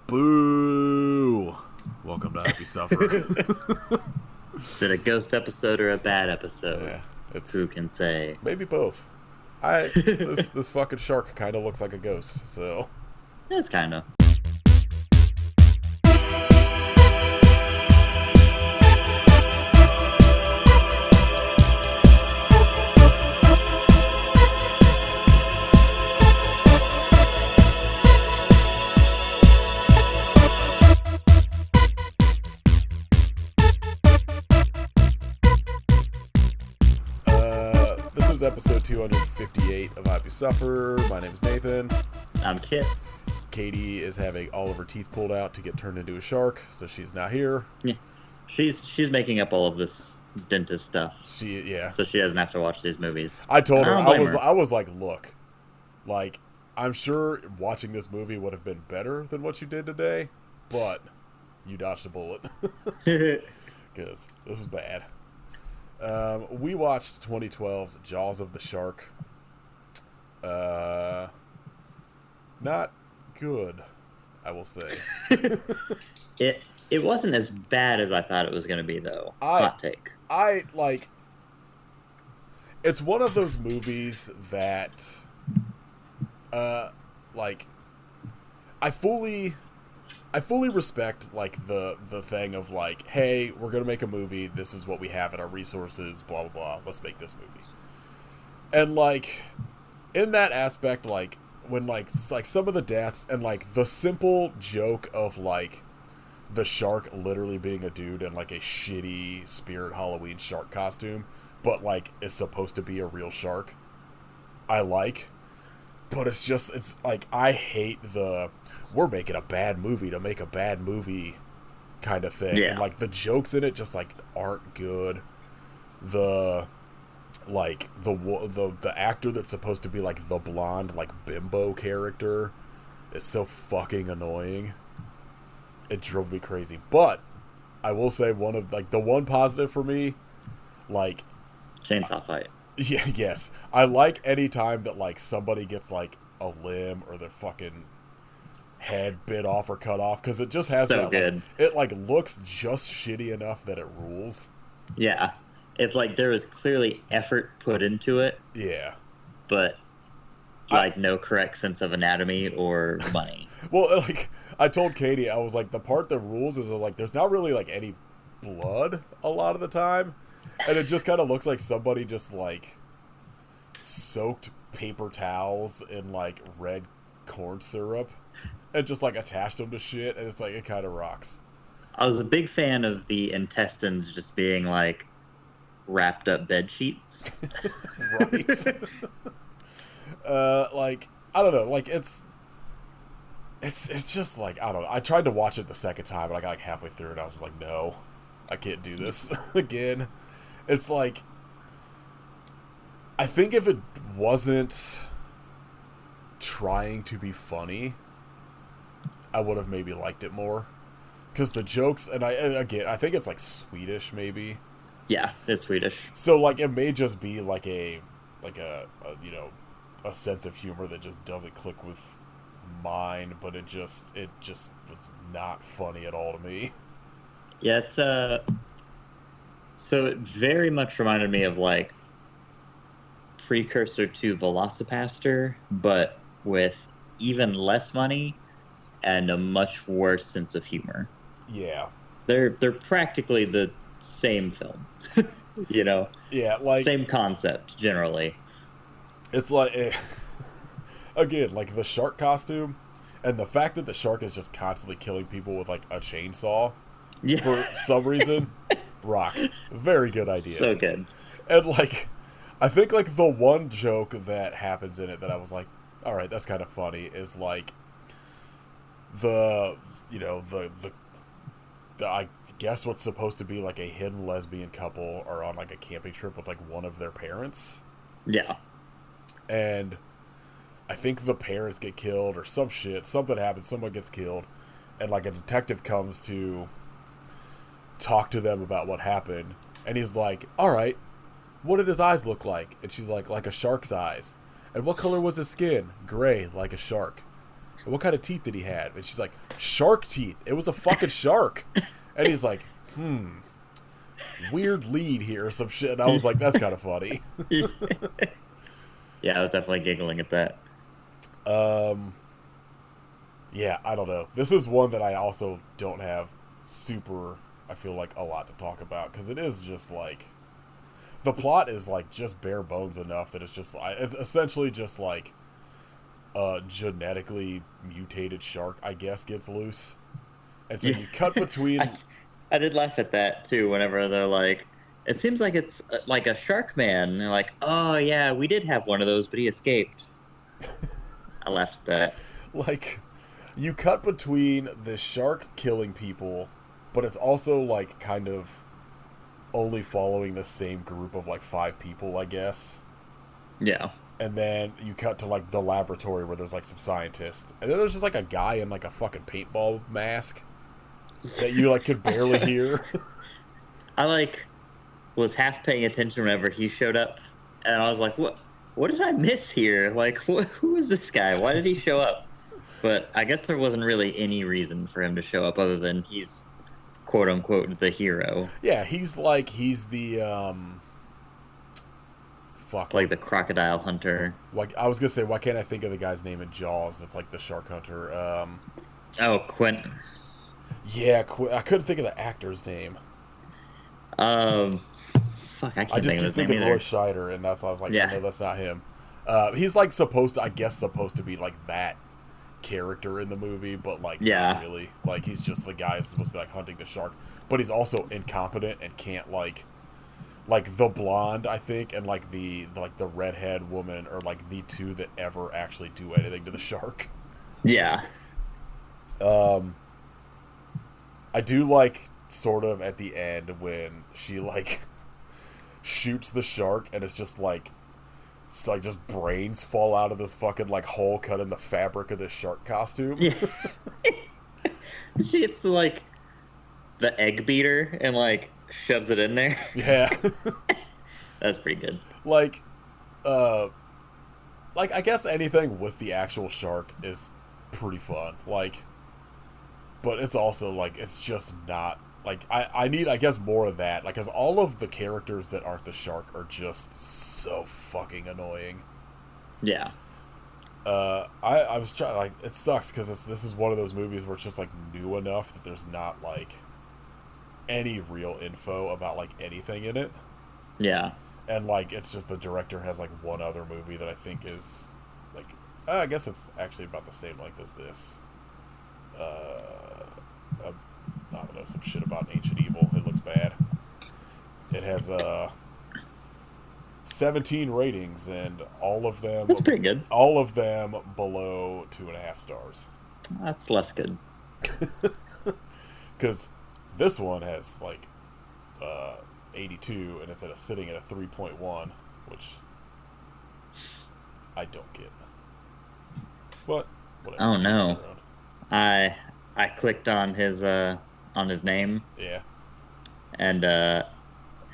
Boo! Welcome to Happy Suffer. Is it a ghost episode or a bad episode? Yeah, Who it's can say? maybe both. This fucking shark kind of looks like a ghost, so It's kind of. this is episode 258 of Happy Suffer. My name is Nathan. I'm Kit. Katie is having all of her teeth pulled out to get turned into a shark, so she's not here. Yeah. She's making up all of this dentist stuff, Yeah. so she doesn't have to watch these movies. I told her I don't blame her. I was like, look, like I'm sure watching this movie would have been better than what you did today, but you dodged a bullet because this is bad. We watched 2012's Jaws of the Shark. Not good, I will say. It wasn't as bad as I thought it was going to be, though. Hot take. It's one of those movies that, I fully respect, like, the thing of, like, hey, we're gonna make a movie, this is what we have at our resources, blah, blah, blah, let's make this movie. And, like, in that aspect, like, when, like some of the deaths, and, like, the simple joke of, like, the shark literally being a dude in, like, a shitty Spirit Halloween shark costume, but, like, is supposed to be a real shark, I like. But it's like, I hate the we're making a bad movie to make a bad movie kind of thing. Yeah. And, like, the jokes in it just, like, aren't good. The actor that's supposed to be, like, the blonde, like, bimbo character is so fucking annoying. It drove me crazy. But I will say the one positive for me, like, Chainsaw fight. yeah, yes, I like any time that, like, somebody gets, like, a limb or their fucking head bit off or cut off, because it just has So that, good. like, it, like, looks just shitty enough that it rules. Yeah. It's like there was clearly effort put into it, Yeah. but like no correct sense of anatomy or money. Well, like, I told Katie, I was like, the part that rules is, like, there's not really, like, any blood a lot of the time, and it just kind of looks like somebody just, like, soaked paper towels in, like, red corn syrup and just, like, attached them to shit, and it's like, it kind of rocks. I was a big fan of the intestines just being like wrapped up bed sheets. Right. Like, I don't know, like, it's just, like, I don't know, I tried to watch it the second time, and I got, like, halfway through, and I was just like, no, I can't do this again. It's like, I think if it wasn't trying to be funny, I would have maybe liked it more. Because the jokes, and again, I think it's, like, Swedish, maybe. Yeah, it's Swedish. So, like, it may just be, like, a you know, a sense of humor that just doesn't click with mine, but it just was not funny at all to me. Yeah, it's so it very much reminded me of like precursor to Velocipaster, but with even less money and a much worse sense of humor. Yeah. They're practically the same film. You know? Yeah, like, Same concept generally. it's like, again, like, the shark costume, and the fact that the shark is just constantly killing people with, like, a chainsaw Yeah. for some reason rocks. Very good idea. So good. And, like, I think, like, the one joke that happens in it that I was like, all right, that's kind of funny, is, like, the I guess what's supposed to be, like, a hidden lesbian couple are on, like, a camping trip with, like, one of their parents. Yeah. And I think the parents get killed or some shit. Something happens. Someone gets killed. And, like, a detective comes to talk to them about what happened. And he's like, all right, what did his eyes look like? And she's like a shark's eyes. And what color was his skin? Gray, like a shark. what kind of teeth did he have? And she's like, shark teeth. It was a fucking shark. And he's like, weird lead here or some shit. And I was like, that's kind of funny. Yeah, I was definitely giggling at that. Yeah, I don't know. This is one that I also don't have super, I feel like, a lot to talk about, because it is just like, the plot is like just bare bones enough that it's just like, it's essentially just like a genetically mutated shark, I guess, gets loose. And so you cut between... I did laugh at that too whenever they're like, it seems like it's like a shark man. And they're like, oh yeah, we did have one of those, but he escaped. I laughed at that. Like, you cut between the shark killing people, but it's also like kind of only following the same group of like 5 people, I guess. Yeah. And then you cut to like the laboratory where there's like some scientists, and then there's just like a guy in like a fucking paintball mask that you like could barely hear. I like was half paying attention whenever he showed up, and I was like, what did I miss here? Like, who is this guy? Why did he show up? But I guess there wasn't really any reason for him to show up other than he's quote unquote the hero. Yeah, he's the fuck, like the crocodile hunter. Like, I was gonna say, why can't I think of the guy's name in Jaws that's like the shark hunter? Oh, Quentin. Yeah, I couldn't think of the actor's name. Fuck, I can't think of his name either. Roy Scheider, and that's why I was like, yeah. No, that's not him. He's like supposed to be like that character in the movie, but like, yeah, not really. Like, he's just the guy who's supposed to be like hunting the shark, but he's also incompetent and can't like the blonde, I think, and like the redhead woman are like the 2 that ever actually do anything to the shark. Yeah. I do like sort of at the end when she like shoots the shark and it's just like just brains fall out of this fucking like hole cut in the fabric of this shark costume. Yeah. She gets the egg beater and like shoves it in there. Yeah. That's pretty good. Like I guess anything with the actual shark is pretty fun. Like, but it's also like, it's just not like, I need, I guess, more of that. Like, because all of the characters that aren't the shark are just so fucking annoying. Yeah. I was trying, like, it sucks because this is one of those movies where it's just like new enough that there's not like any real info about like anything in it. Yeah. And like, it's just the director has like one other movie that I think is like, I guess it's actually about the same length as this. I don't know, some shit about Ancient Evil. It looks bad. It has 17 ratings, and all of them... That's pretty good. All of them below 2.5 stars. That's less good. Because this one has, like, 82, and it's sitting at a 3.1, which I don't get. But, whatever. Oh, no. I clicked on his name. Yeah. And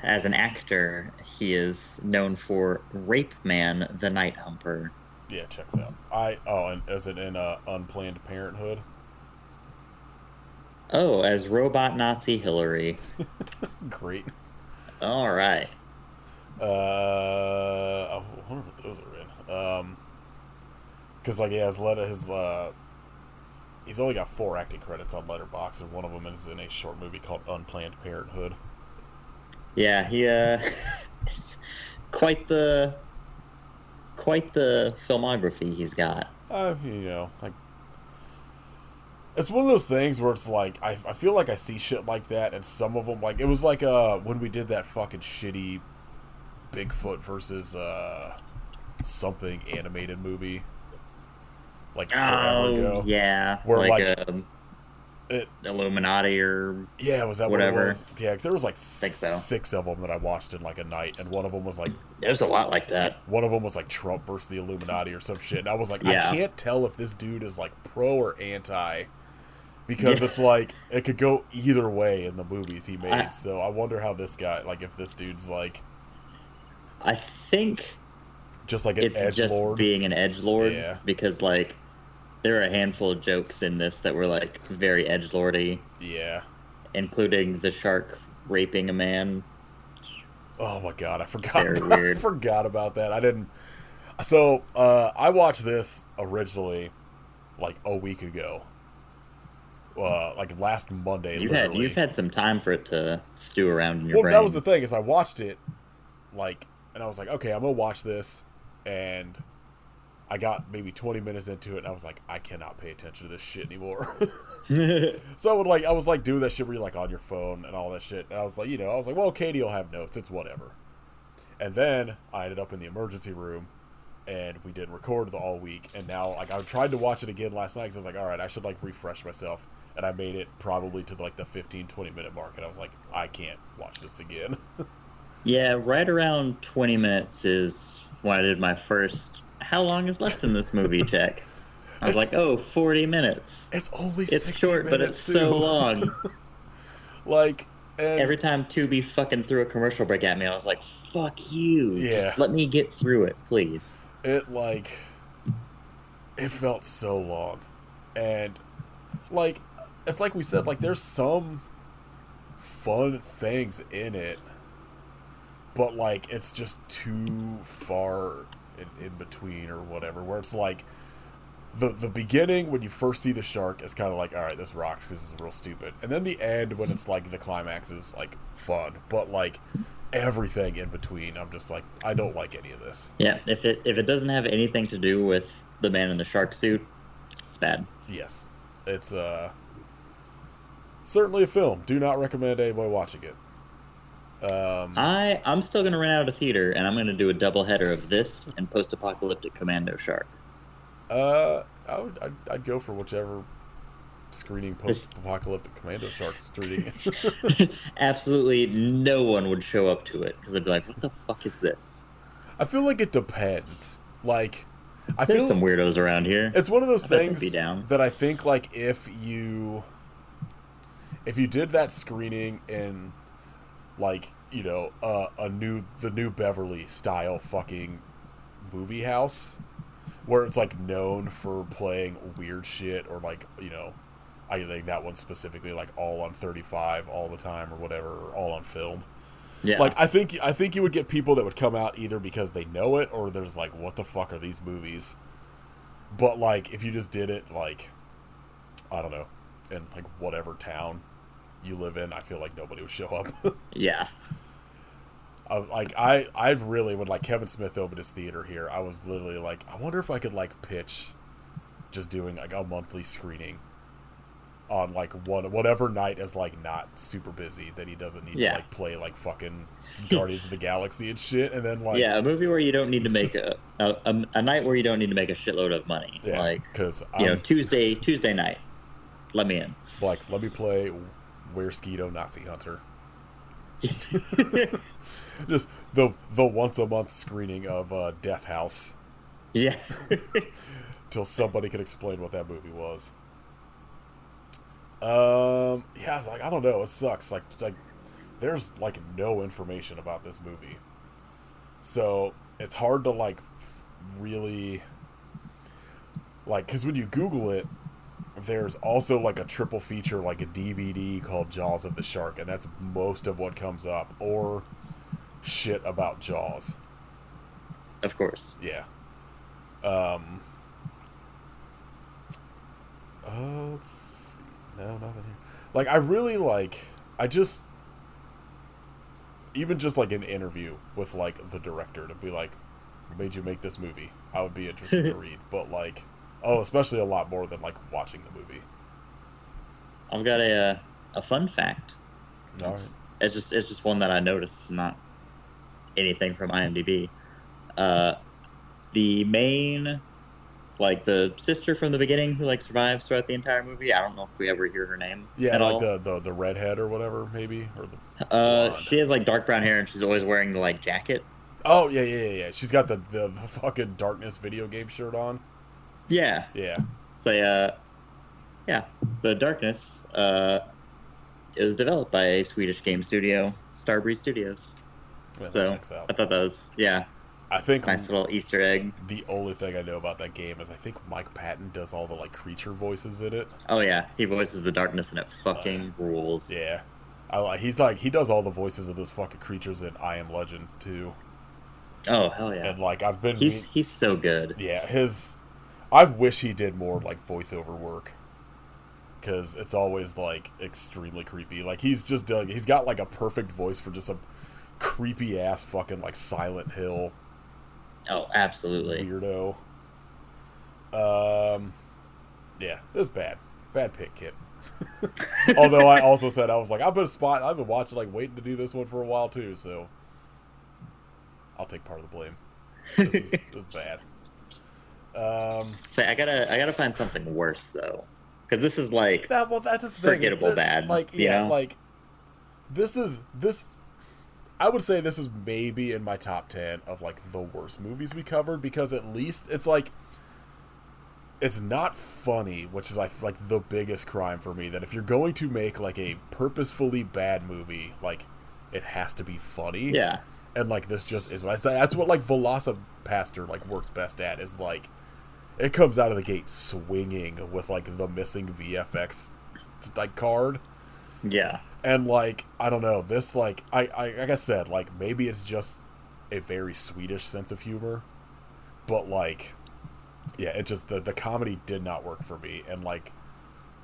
as an actor, he is known for Rape Man, the Night Humper. Yeah, checks out. And is it in Unplanned Parenthood? Oh, as Robot Nazi Hillary. Great. All right. I wonder what those are in. Because like, yeah, he's only got 4 acting credits on Letterboxd, and one of them is in a short movie called Unplanned Parenthood. Yeah, he it's quite the filmography he's got. Like, it's one of those things where it's like I feel like I see shit like that, and some of them, like, it was like when we did that fucking shitty Bigfoot versus something animated movie. Like forever ago. Yeah. Where like Illuminati or was that whatever? What it was? Yeah, because there was like think so. 6 of them that I watched in like a night, and one of them was like there's a lot like that. One of them was like Trump versus the Illuminati or some shit, and I was like, yeah. I can't tell if this dude is like pro or anti, because it's like it could go either way in the movies he made. So I wonder how this guy, like, if this dude's like, I think just like an edgelord, being an edgelord, because like there are a handful of jokes in this that were like very edgelordy, Yeah. including the shark raping a man. Oh my god, I forgot. Very I weird. forgot about that. I didn't. So I watched this originally like a week ago. Like last Monday, literally. You've had some time for it to stew around in your Well, brain. that was the thing is I watched it, like, and I was like, okay, I'm gonna watch this, and I got maybe 20 minutes into it, and I was like, I cannot pay attention to this shit anymore. So I was like doing that shit where you're like on your phone and all that shit, and I was like, well, Katie will have notes, it's whatever. And then I ended up in the emergency room, and we didn't record the all week, and now like I tried to watch it again last night because I was like, all right, I should like refresh myself. And I made it probably to like the 15-20 minute mark, and I was like, I can't watch this again. Yeah, right around 20 minutes is when I did my first how long is left in this movie check. I was like, 40 minutes. It's only It's 60 short, but minutes, it's so too. long. Like, and Every time Tubi fucking threw a commercial break at me, I was like, fuck you. Yeah. Just let me get through it, please. it felt so long. And like, it's like we said, like there's some fun things in it, but like it's just too far in between or whatever, where it's like the beginning when you first see the shark is kind of like, all right, this rocks because this is real stupid, and then the end when it's like the climax is like fun, but like everything in between, I'm just like, I don't like any of this. Yeah, if it doesn't have anything to do with the man in the shark suit, it's bad. Yes, it's certainly a film. Do not recommend anybody watching it. I'm still gonna run out of theater, and I'm gonna do a double header of this and Post-Apocalyptic Commando Shark. I'd go for whichever screening Post-Apocalyptic Commando Shark's screening. Absolutely no one would show up to it because they'd be like, "What the fuck is this?" I feel like it depends. Like, I There's feel some weirdos around here. it's one of those I bet they'd things be down. that I think like if you did that screening in like the new Beverly style fucking movie house where it's like known for playing weird shit, or like I think that one specifically like all on 35 all the time or whatever, or all on film. Yeah, Like I think you would get people that would come out either because they know it or there's like, what the fuck are these movies? But like if you just did it like, I don't know, in like whatever town you live in, I feel like nobody would show up. yeah. I really, when like Kevin Smith opened his theater here, I was literally like, I wonder if I could like pitch just doing like a monthly screening on like whatever night is like not super busy, that he doesn't need to like play like fucking Guardians of the Galaxy and shit, and then like A movie where you don't need to make a night where you don't need to make a shitload of money. yeah, Like, because Tuesday night, let me in. like, let me play Where Skeeto Nazi Hunter. Just the once a month screening of Death House Yeah. till somebody could explain what that movie was. Yeah, like I don't know, it sucks. Like there's like no information about this movie, so it's hard to like really like, because when you Google it, there's also like a triple feature, like a DVD called Jaws of the Shark, and that's most of what comes up, or shit about Jaws. Of course. Yeah. Let's see. No, nothing here. Like, I really like. I just. Even just like an interview with like the director to be like, "What made you make this movie?" I would be interested to read, but like, especially a lot more than like watching the movie. I've got a fun fact. All right. It's just one that I noticed, not anything from IMDb. The main, like the sister from the beginning who like survives throughout the entire movie. I don't know if we ever hear her name. Yeah, at like all. the redhead or whatever, maybe, or the. She had like dark brown hair and she's always wearing the like jacket. Oh yeah. She's got the fucking Darkness video game shirt on. Yeah. Yeah. So yeah, the Darkness. It was developed by a Swedish game studio, Starbreeze Studios. Yeah, that So checks out. I thought that was I think Nice little Easter egg. the only thing I know about that game is I think Mike Patton does all the like creature voices in it. Oh yeah, he voices the darkness and it Uh, fucking rules. yeah, he's like he does all the voices of those fucking creatures in I Am Legend too. Oh hell yeah. And like I've been, He's so good. yeah, his. I wish he did more like voiceover work because it's always like extremely creepy. Like he's got like a perfect voice for just a creepy ass fucking like Silent Hill Oh, absolutely. weirdo. Yeah, it was bad pick, kid. Although I also said I was like I've been watching like waiting to do this one for a while too, so I'll take part of the blame. This is bad. Say I gotta find something worse though, because this is like That's the thing. forgettable bad. Like you know? like this. I would say this is maybe in my top 10 of like the worst movies we covered because at least it's like it's not funny, which is like the biggest crime for me. That if you're going to make like a purposefully bad movie, like it has to be funny. Yeah. And like this just is. That's what like Velocipaster like works best at is like it comes out of the gate swinging with like the missing VFX like card. Yeah. And like I don't know, this like like I said, like maybe it's just a very Swedish sense of humor, but like yeah, it just the comedy did not work for me, and like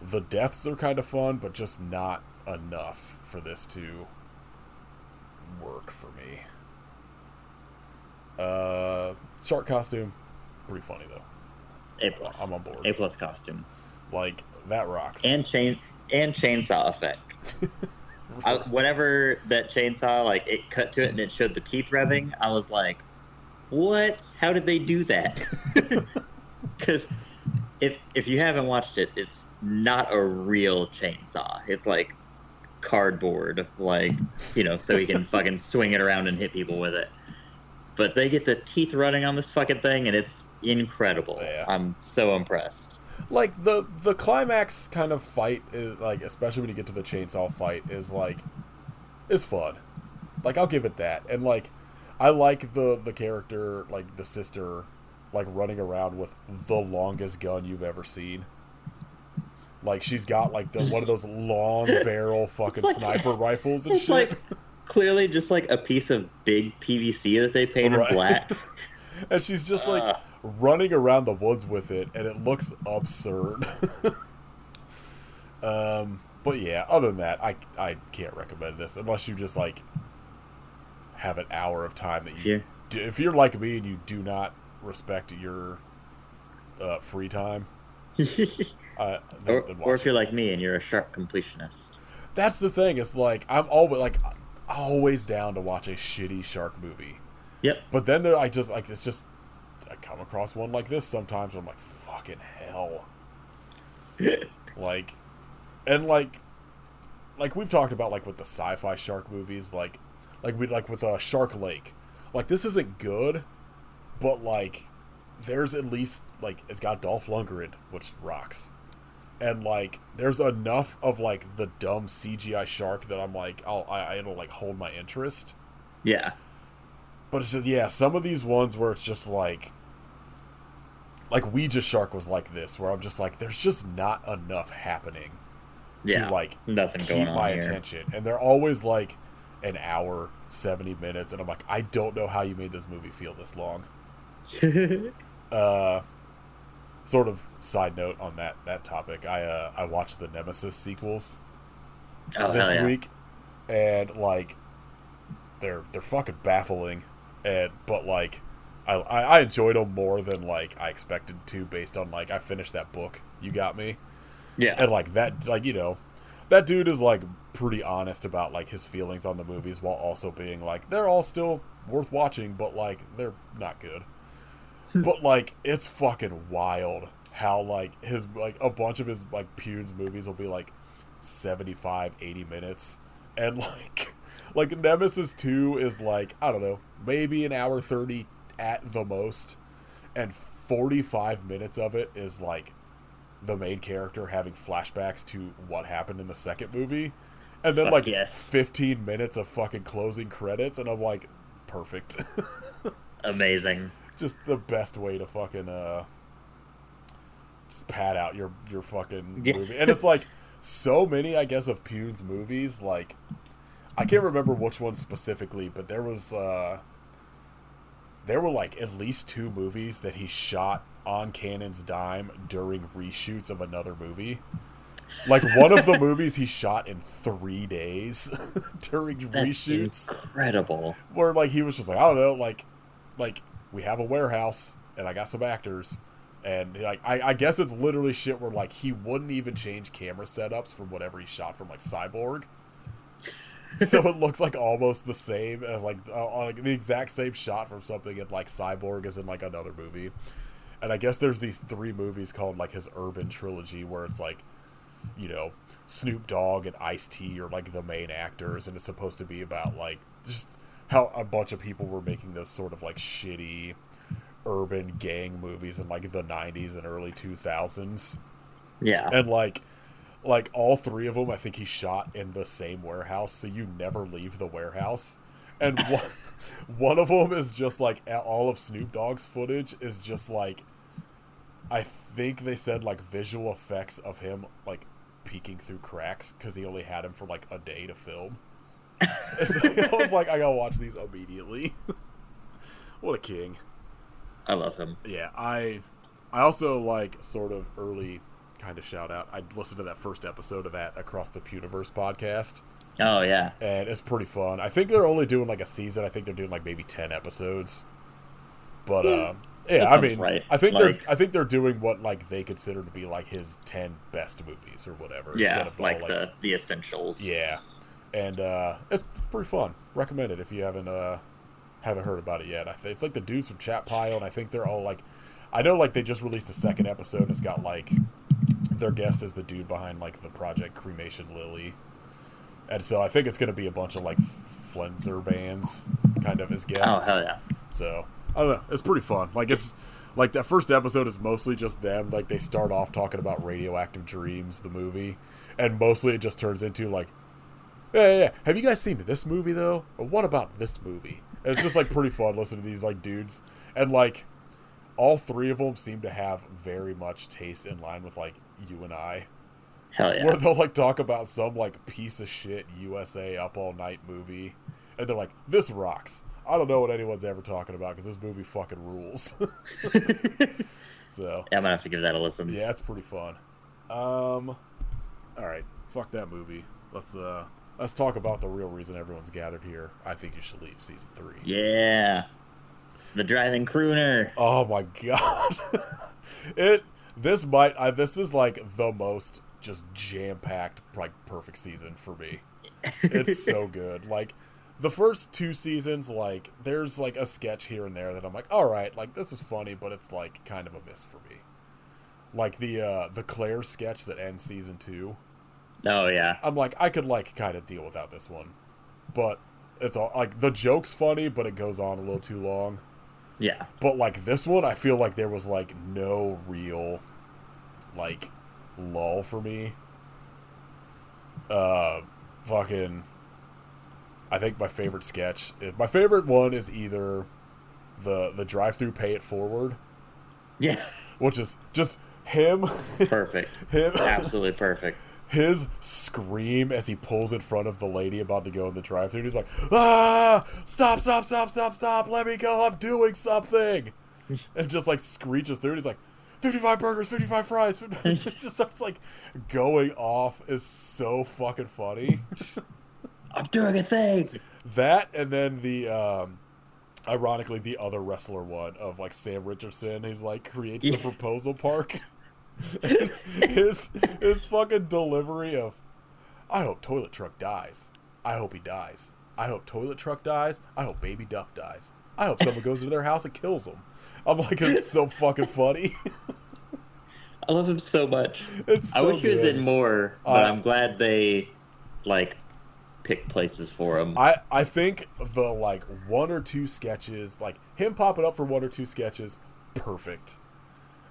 the deaths are kind of fun, but just not enough for this to work for me. Shark costume, pretty funny though. A+. I'm on board. A+ costume. Like that rocks. And chainsaw effect. Whenever that chainsaw, like it cut to it and it showed the teeth revving, I was like, "What? How did they do that?" Because if you haven't watched it, it's not a real chainsaw. It's like cardboard, like so he can fucking swing it around and hit people with it. But they get the teeth running on this fucking thing, and it's incredible. Yeah. I'm so impressed. Like the climax kind of fight is like, especially when you get to the chainsaw fight, is like is fun. Like I'll give it that. And like I like the character, like the sister, like running around with the longest gun you've ever seen. Like she's got like one of those long barrel fucking like, sniper rifles and it's shit. Like clearly just like a piece of big PVC that they painted black. And she's just like running around the woods with it, and it looks absurd. But yeah, other than that, I can't recommend this unless you just like have an hour of time that you do. If you're like me and you do not respect your free time, or if you're like me and you're a shark completionist. That's the thing. It's like I'm always down to watch a shitty shark movie. Yep. But then there, I come across one like this sometimes where I'm like, fucking hell. like we've talked about like with the sci-fi shark movies, like with Shark Lake. Like this isn't good, but like there's at least like it's got Dolph Lundgren, which rocks. And like there's enough of like the dumb CGI shark that I'm like it'll like hold my interest. Yeah. But it's just some of these ones where it's just like Ouija Shark was like this, where I'm just like, there's just not enough happening to like nothing keep going my on attention. And they're always like an hour, 70 minutes, and I'm like, I don't know how you made this movie feel this long. Sort of side note on that topic, I watched the Nemesis sequels this week, and like they're fucking baffling. But like I enjoyed them more than like I expected to, based on like I finished that book You Got Me. Yeah. And like that, like that dude is like pretty honest about like his feelings on the movies, while also being like they're all still worth watching, but like they're not good. But like it's fucking wild how like his like a bunch of his like Pune's movies will be like 75-80 minutes, and like Nemesis 2 is like, I don't know, maybe an hour 30 at the most, and 45 minutes of it is like the main character having flashbacks to what happened in the second movie, and then 15 minutes of fucking closing credits, and I'm like, perfect. Amazing. Just the best way to fucking just pad out your fucking Yeah. movie. And it's like so many, I guess, of Pune's movies. Like I can't remember which one specifically, but there were like at least 2 movies that he shot on Cannon's dime during reshoots of another movie. Like one of the movies he shot in 3 days during That's reshoots. incredible. Where like he was just like, I don't know, like we have a warehouse and I got some actors, and like I guess it's literally shit where like he wouldn't even change camera setups from whatever he shot from like Cyborg. So it looks like almost the same as like the exact same shot from something in like Cyborg as in like another movie. And I guess there's these 3 movies called like his Urban Trilogy where it's like, you know, Snoop Dogg and Ice-T are like the main actors, and it's supposed to be about like just how a bunch of people were making those sort of like shitty urban gang movies in like the 90s and early 2000s. Yeah. And like all 3 of them I think he shot in the same warehouse, so you never leave the warehouse. And one of them is just like all of Snoop Dogg's footage is just like, I think they said like visual effects of him like peeking through cracks because he only had him for like a day to film. I was like, I gotta watch these immediately. What a king. I love him. Yeah, I also like sort of early kind of shout out. I listened to that first episode of that Across the Puniverse podcast. Oh yeah. And it's pretty fun. I think they're only doing like a season. I think they're doing like maybe 10 episodes. But yeah, I mean, right. I think they're doing what like they consider to be like his 10 best movies or whatever. Yeah, instead of like all, the essentials. Yeah, and it's pretty fun. Recommend it if you haven't heard about it yet. It's like the dudes from Chat Pile, and I think they're all like, I know like they just released the 2nd episode. And it's got like their guest is the dude behind like the project Cremation Lily, and so I think it's going to be a bunch of like Flenser bands kind of as guests. Oh hell yeah! So I don't know. It's pretty fun. Like it's like that first episode is mostly just them. Like they start off talking about Radioactive Dreams, the movie, and mostly it just turns into like, yeah. Have you guys seen this movie though? Or what about this movie? And it's just like pretty fun listening to these like dudes, and like all 3 of them seem to have very much taste in line with like you and I. Hell yeah! Where they'll like talk about some like piece of shit USA Up All Night movie, and they're like, this rocks. I don't know what anyone's ever talking about because this movie fucking rules. So yeah, I'm gonna have to give that a listen. yeah, it's pretty fun. All right, fuck that movie. Let's talk about the real reason everyone's gathered here. I think you should leave season 3. Yeah, the driving crooner. Oh my god, this is like the most just jam packed, like perfect season for me. It's so good. Like the first 2 seasons, like there's like a sketch here and there that I'm like, all right, like this is funny, but it's like kind of a miss for me. Like the Claire sketch that ends season 2. Oh yeah. I'm like, I could like kind of deal without this one, but it's all like the joke's funny, but it goes on a little too long. Yeah. But like this one, I feel like there was like no real like lull for me. Fucking. I think my favorite one is either the drive-through pay it forward. Yeah. Which is just him. Perfect. Him. Absolutely perfect. His scream as he pulls in front of the lady about to go in the drive-thru. He's like, ah, stop, let me go, I'm doing something. And just like screeches through, and he's like, 55 burgers, 55 fries. It just starts like going off. Is so fucking funny. I'm doing a thing. That, and then the, ironically, the other wrestler one of like Sam Richardson, he's like creates the proposal park. his fucking delivery of, I hope toilet truck dies. I hope he dies. I hope toilet truck dies. I hope baby Duff dies. I hope someone goes into their house and kills him. I'm like, it's so fucking funny. I love him so much. It's I so wish he was good. in more, but I'm glad they like pick places for him. I think the like 1 or 2 sketches, like him popping up for 1 or 2 sketches, perfect.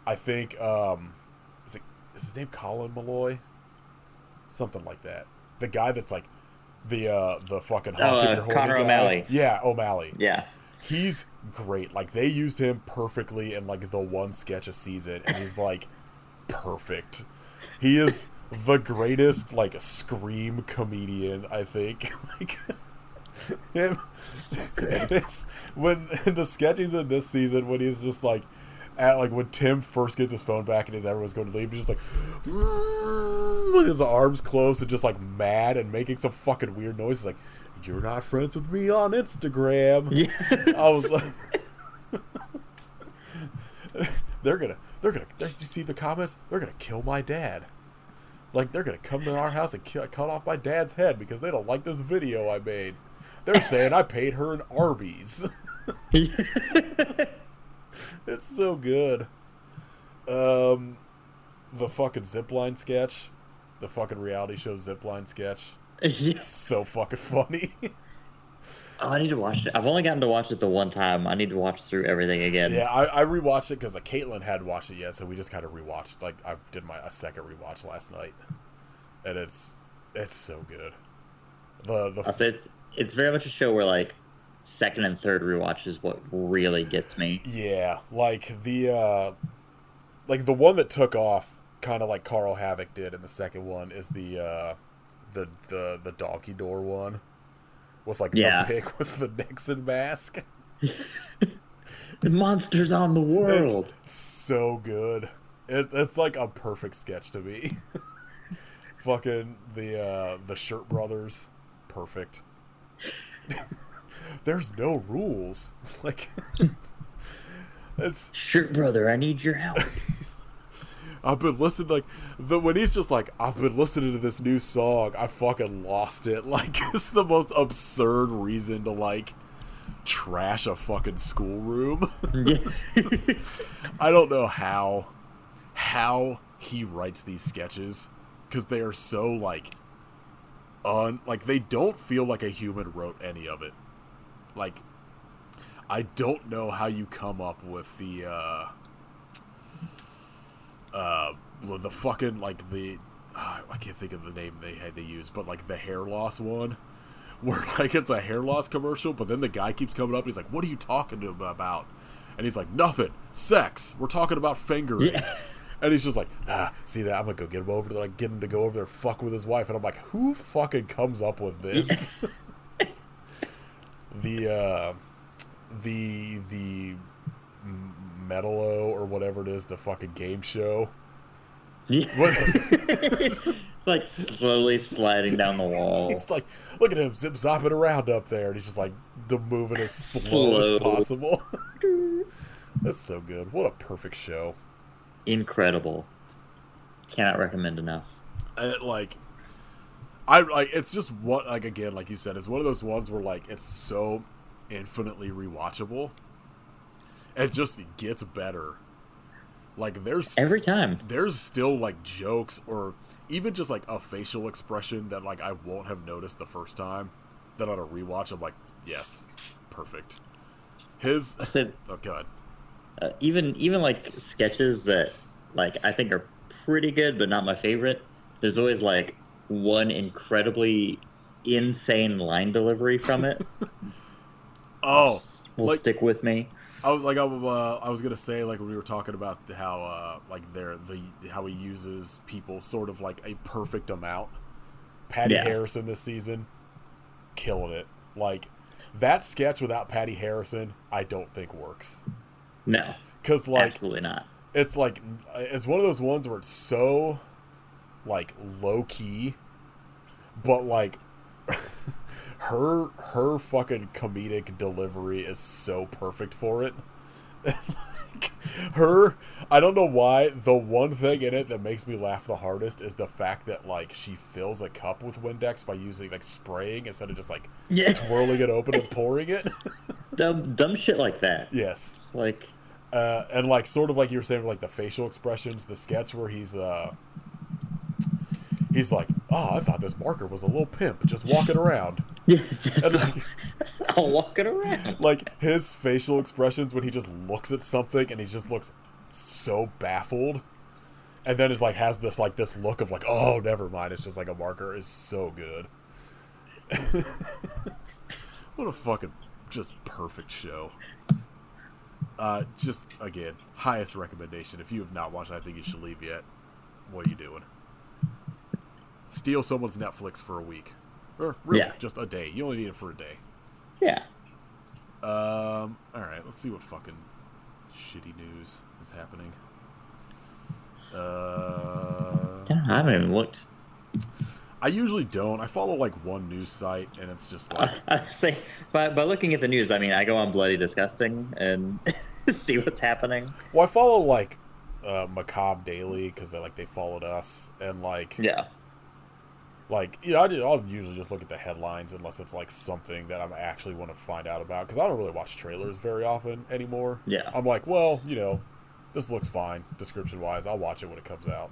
I think is his name Colin Malloy? Something like that. The guy that's like the fucking honk if you're holding Connor guy. O'Malley. Yeah, O'Malley. Yeah. He's great. Like, they used him perfectly in like the one sketch a season, and he's like perfect. He is the greatest like scream comedian, I think. Like, him, when in the sketches in this season, when he's just like at like when Tim first gets his phone back and everyone's going to leave, he's just like with his arms closed and just like mad and making some fucking weird noises like, "You're not friends with me on Instagram." Yeah. I was like, they're gonna. Did you see the comments? They're gonna kill my dad. Like, they're gonna come to our house and cut off my dad's head because they don't like this video I made. They're saying I paid her in Arby's. It's so good. The fucking Zipline sketch, the fucking reality show Zipline sketch. Yes. So fucking funny. Oh, I need to watch it. I've only gotten to watch it the one time. I need to watch through everything again. Yeah, I rewatched it because Caitlin hadn't watched it yet, so we just kind of rewatched. Like, I did a second rewatch last night, and it's so good. I'll say it's very much a show where like second and third rewatch is what really gets me. Yeah, like the one that took off, kind of like Carl Havoc did in the second one, is the doggy door one. With, like, the pig with the Nixon mask. The monsters on the world. It's so good. It's like a perfect sketch to me. Fucking the Shirt Brothers. Perfect. There's no rules. Like, it's... Shirt Brother, I need your help. I've been listening, like, when he's just like, I've been listening to this new song, I fucking lost it. Like, it's the most absurd reason to, like, trash a fucking schoolroom. Yeah. I don't know how he writes these sketches, because they are so, like, they don't feel like a human wrote any of it. Like, I don't know how you come up with the fucking, like, I can't think of the name they use, but, like, the hair loss one, where, like, it's a hair loss commercial, but then the guy keeps coming up, and he's like, "What are you talking to him about?" And he's like, "Nothing. Sex. We're talking about fingering." Yeah. And he's just like, see that? I'm gonna go get him over there, like, get him to go over there and fuck with his wife. And I'm like, who fucking comes up with this? The Metalo or whatever it is, the fucking game show. Yeah. It's like slowly sliding down the wall. He's like, look at him zip-zopping around up there, and he's just like moving as slow as possible. That's so good. What a perfect show. Incredible. Cannot recommend enough. And it's just what, like, again, like you said, it's one of those ones where, like, it's so infinitely rewatchable. It just gets better. Like, every time there's still, like, jokes or even just, like, a facial expression that, like, I won't have noticed the first time, that on a rewatch I'm like, yes, perfect. Oh god. Even like sketches that, like, I think are pretty good but not my favorite, there's always like one incredibly insane line delivery from it. Will like, stick with me. I was gonna say, like, when we were talking about how how he uses people sort of like a perfect amount. Patty Harrison this season, killing it. Like, that sketch without Patty Harrison, I don't think works. No, because, like, absolutely not. It's like, it's one of those ones where it's so, like, low key, but, like, her fucking comedic delivery is so perfect for it. Like, I don't know why, the one thing in it that makes me laugh the hardest is the fact that, like, she fills a cup with Windex by using, like, spraying instead of just, like, twirling it open and pouring it. Dumb shit like that. Yes. Like, and, like, sort of like you were saying, like, the facial expressions, the sketch where he's like, "Oh, I thought this marker was a little pimp just walking around." Yeah, just I'll walk it around. Like, his facial expressions when he just looks at something and he just looks so baffled, and then is like, has this look of like, "Oh, never mind, it's just like a marker," is so good. What a fucking just perfect show. Just again, highest recommendation. If you have not watched it, I think you should leave yet. What are you doing? Steal someone's Netflix for a week, or really just a day. You only need it for a day. Yeah. All right. Let's see what fucking shitty news is happening. I haven't even looked. I usually don't. I follow like one news site, and it's just like I say by looking at the news, I mean I go on Bloody Disgusting and see what's happening. Well, I follow like Macabre Daily because they followed us, and like I'll usually just look at the headlines unless it's like something that I actually want to find out about, because I don't really watch trailers very often anymore. Yeah, I'm like, well, this looks fine description wise. I'll watch it when it comes out.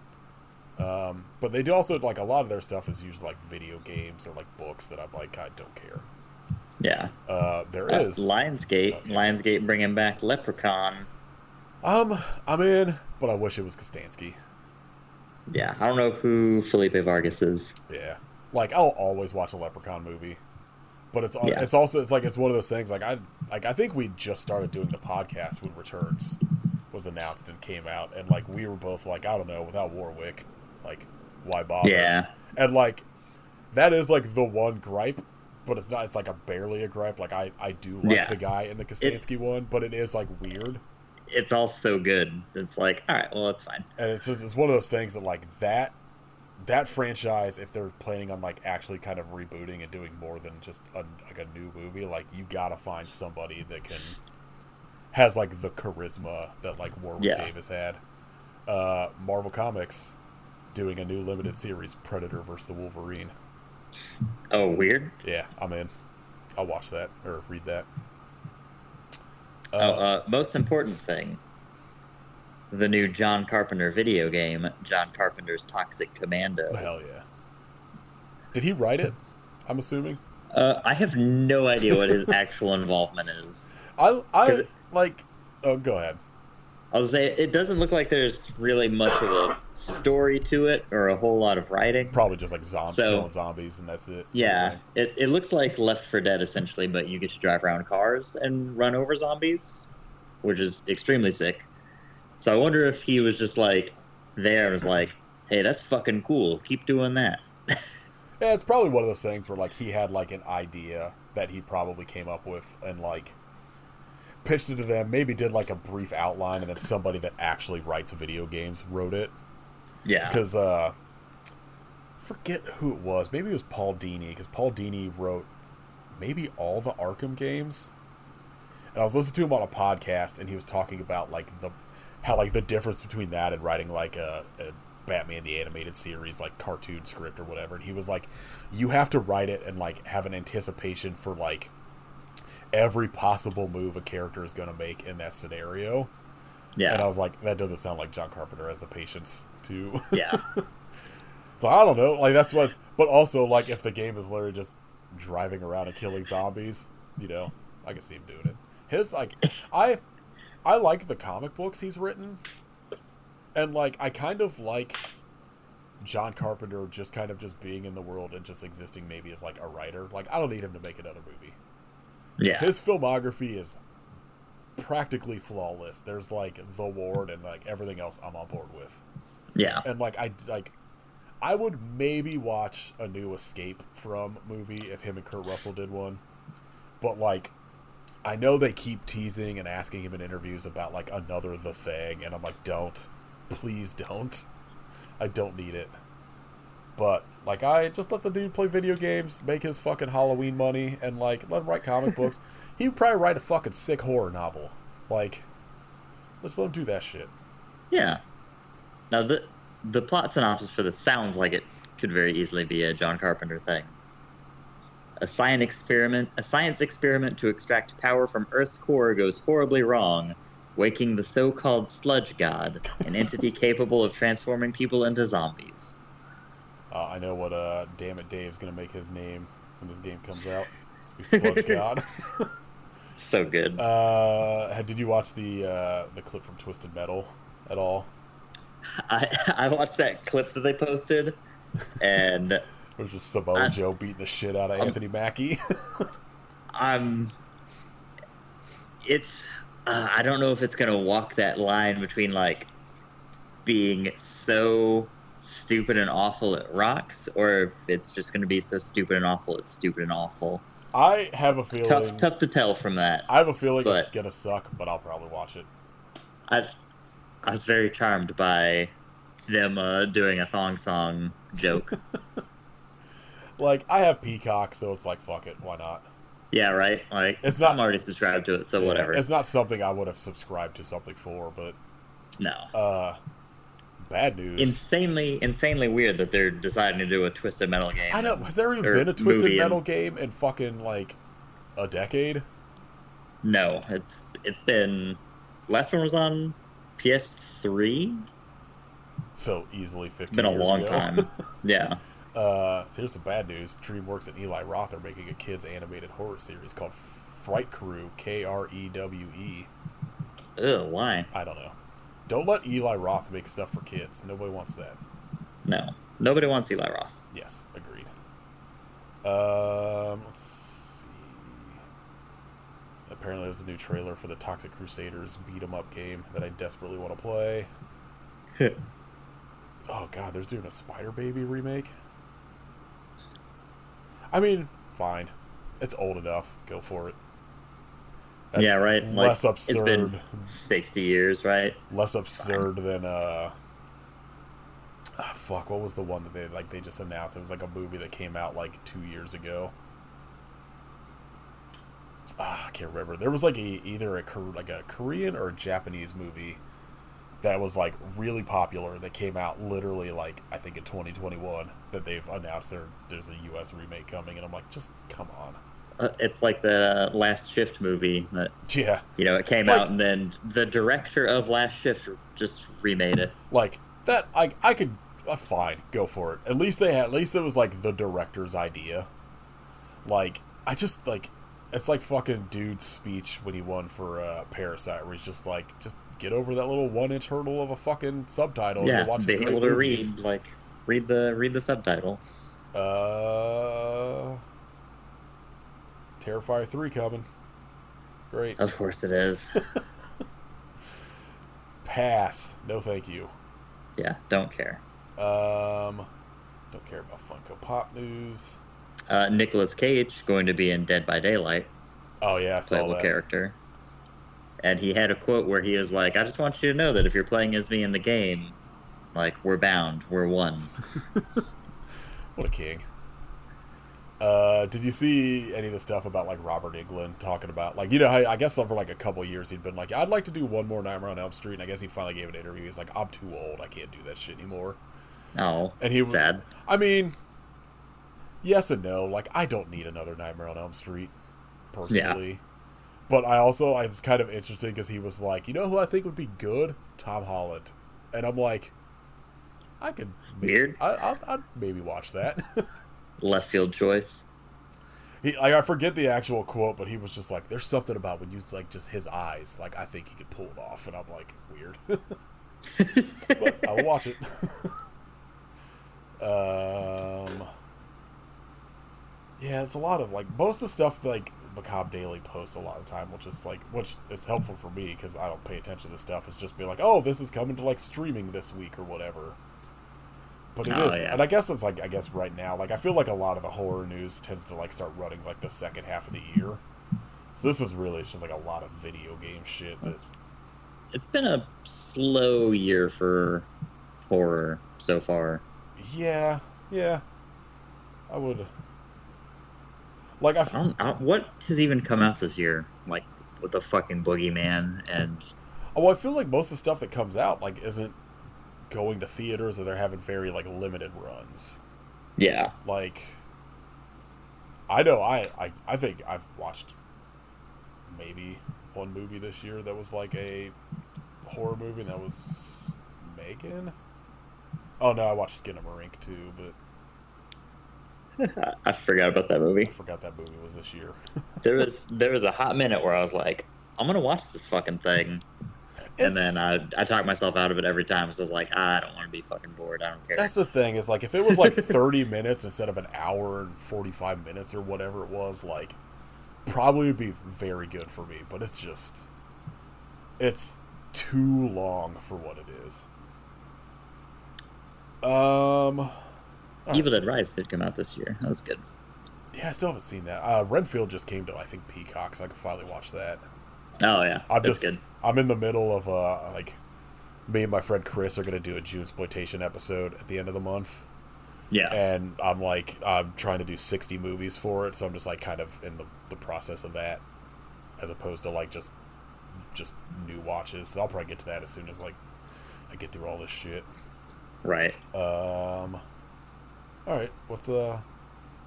But they do also, like, a lot of their stuff is usually like video games or like books that I'm like, I don't care. Yeah. There is Lionsgate. Lionsgate bringing back Leprechaun. I'm in, but I wish it was Kostansky. Yeah, I don't know who Felipe Vargas is. Yeah, like I'll always watch a Leprechaun movie, but it's also it's one of those things. Like I think we just started doing the podcast when Returns was announced and came out, and like we were both like, I don't know, without Warwick, like why bother? Yeah, and like that is like the one gripe, but it's not. It's like barely a gripe. Like I do like the guy in the Kostansky one, but it is like weird. It's all so good. It's like, all right, well, it's fine. And it's one of those things that like that franchise, if they're planning on like actually kind of rebooting and doing more than just a new movie, like you gotta find somebody that has like the charisma that like Warwick Davis had. Marvel Comics doing a new limited series, Predator vs. the Wolverine. Oh, weird. Yeah, I'm in. I'll watch that or read that. Most important thing, the new John Carpenter video game, John Carpenter's Toxic Commando. Hell yeah. Did he write it? I'm assuming. I have no idea what his actual involvement is. Oh, go ahead. I'll say it doesn't look like there's really much of a story to it or a whole lot of writing. Probably just like killing zombies and that's it. Yeah, it looks like Left 4 Dead essentially, but you get to drive around cars and run over zombies, which is extremely sick. So I wonder if he was just like there and was like, hey, that's fucking cool. Keep doing that. Yeah, it's probably one of those things where like he had like an idea that he probably came up with and like pitched it to them, maybe did like a brief outline, and then somebody that actually writes video games wrote it. Yeah. Because, forget who it was. Maybe it was Paul Dini, because Paul Dini wrote maybe all the Arkham games. And I was listening to him on a podcast, and he was talking about like how the difference between that and writing like a Batman the Animated Series, like cartoon script or whatever. And he was like, you have to write it and like have an anticipation for like every possible move a character is going to make in that scenario. Yeah. And I was like, that doesn't sound like John Carpenter has the patience to. Yeah. So I don't know. Like, that's what. But also, like, if the game is literally just driving around and killing zombies, I can see him doing it. His, like, I like the comic books he's written. And, like, I kind of like John Carpenter just kind of just being in the world and just existing maybe as, like, a writer. Like, I don't need him to make another movie. Yeah. His filmography is practically flawless. There's like The Ward and like everything else I'm on board with. Yeah. And like I would maybe watch a new Escape From movie if him and Kurt Russell did one. But like I know they keep teasing and asking him in interviews about like another The Thing, and I'm like, don't. Please don't. I don't need it. But, like, I just let the dude play video games, make his fucking Halloween money, and, like, let him write comic books. He would probably write a fucking sick horror novel. Like, let's let him do that shit. Yeah. Now, the plot synopsis for this sounds like it could very easily be a John Carpenter thing. A science experiment to extract power from Earth's core goes horribly wrong, waking the so-called sludge god, an entity capable of transforming people into zombies. I know what Damn It Dave's gonna make his name when this game comes out. It's gonna be Sludge God. So good. Did you watch the clip from Twisted Metal at all? I watched that clip that they posted, and it was just Samoa Joe beating the shit out of Anthony Mackie. it's I don't know if it's gonna walk that line between like being so stupid and awful it rocks, or if it's just gonna be so stupid and awful it's stupid and awful. I have a feeling. Tough to tell from that. I have a feeling it's But gonna suck, but I'll probably watch it. I I was very charmed by them doing a thong song joke. Like, I have Peacock, so it's like, fuck it, why not? Yeah, right. Like It's not- I'm already subscribed to it, so Yeah, whatever. It's not something I would have subscribed to something for, but No. bad news. Insanely weird that they're deciding to do a Twisted Metal game. I know. Has there even or been a Twisted movie Metal and- game in fucking like a decade? No, it's been. Last one was on PS3. So easily 15 It's been a years long ago. time. Yeah. So here's some bad news. DreamWorks and Eli Roth are making a kids animated horror series called Fright Crew, Krewe. Ugh, why? I don't know. Don't let Eli Roth make stuff for kids. Nobody wants that. No. Nobody wants Eli Roth. Yes, agreed. Let's see. Apparently there's a new trailer for the Toxic Crusaders beat 'em up game that I desperately want to play. Oh god, they're doing a Spider Baby remake? I mean, fine. It's old enough. Go for it. That's Yeah, right. Less Like, absurd. It's been 60 years, right? Less absurd than fuck, what was the one that they just announced? It was like a movie that came out like 2 years ago. I can't remember. There was like either a Korean or a Japanese movie that was like really popular that came out literally like I think in 2021 that they've announced there's a US remake coming, and I'm like, just come on. It's like the Last Shift movie that, Yeah. it came Like- out, and then the director of Last Shift just remade it. Like that I could fine, go for it. At least it was like the director's idea. Like I just like it's like fucking dude's speech when he won for Parasite, where he's just like, just get over that little 1-inch hurdle of a fucking subtitle. Yeah, and watch being able to read, like, read the subtitle. Terrifier 3 coming. Great. Of course it is. Pass. No thank you. Yeah, don't care. Don't care about Funko Pop news. Nicolas Cage going to be in Dead by Daylight, Oh yeah, I saw playable that. character. And he had a quote where he was like, I just want you to know that if you're playing as me in the game, like, we're bound, we're one. What a king. Did you see any of the stuff about like Robert Englund talking about like, I guess for like a couple years he'd been like, I'd like to do one more Nightmare on Elm Street, and I guess he finally gave an interview. He's like, I'm too old, I can't do that shit anymore. Oh, And he sad. I mean, yes and no. Like, I don't need another Nightmare on Elm Street, personally. But it's kind of interesting because he was like, you know who I think would be good? Tom Holland. And I'm like, I could Weird. I'd maybe watch that. Left field choice. I forget the actual quote, but he was just like, there's something about when you like just his eyes, like I think he could pull it off, and I'm like, weird. But I will watch it. Yeah, it's a lot of like most of the stuff like Macabre Daily posts a lot of time, which is helpful for me because I don't pay attention to this stuff. It's just be like, oh, this is coming to like streaming this week or whatever. But it is, yeah. and I guess it's like right now, like I feel like a lot of the horror news tends to like start running like the second half of the year. So this is really it's just like a lot of video game shit that. It's been a slow year for horror so far. Yeah. I would. Like What has even come out this year? Like with the fucking Boogeyman and I feel like most of the stuff that comes out like isn't going to theaters, or they're having very like limited runs. yeah, Like, I know I think I've watched maybe one movie this year that was like a horror movie, and that was Megan. Oh no, I watched Skinamarink too, but I forgot about that movie. I forgot that movie was this year. There was a hot minute where I was like, I'm gonna watch this fucking thing, and then I talked myself out of it every time. So I was like, I don't want to be fucking bored. I don't care. That's the thing, is like if it was like 30 minutes instead of an hour and 45 minutes or whatever it was, like probably be very good for me, but it's too long for what it is. Evil Dead Rise did come out this year. That was good. Yeah, I still haven't seen that. Renfield just came to, I think, Peacock, so I can finally watch that. Oh yeah, that's good. I'm in the middle of like, me and my friend Chris are gonna do a Jewsploitation episode at the end of the month. Yeah, and I'm trying to do 60 movies for it, so I'm just like kind of in the process of that, as opposed to like just new watches. So I'll probably get to that as soon as like I get through all this shit. Right. All right.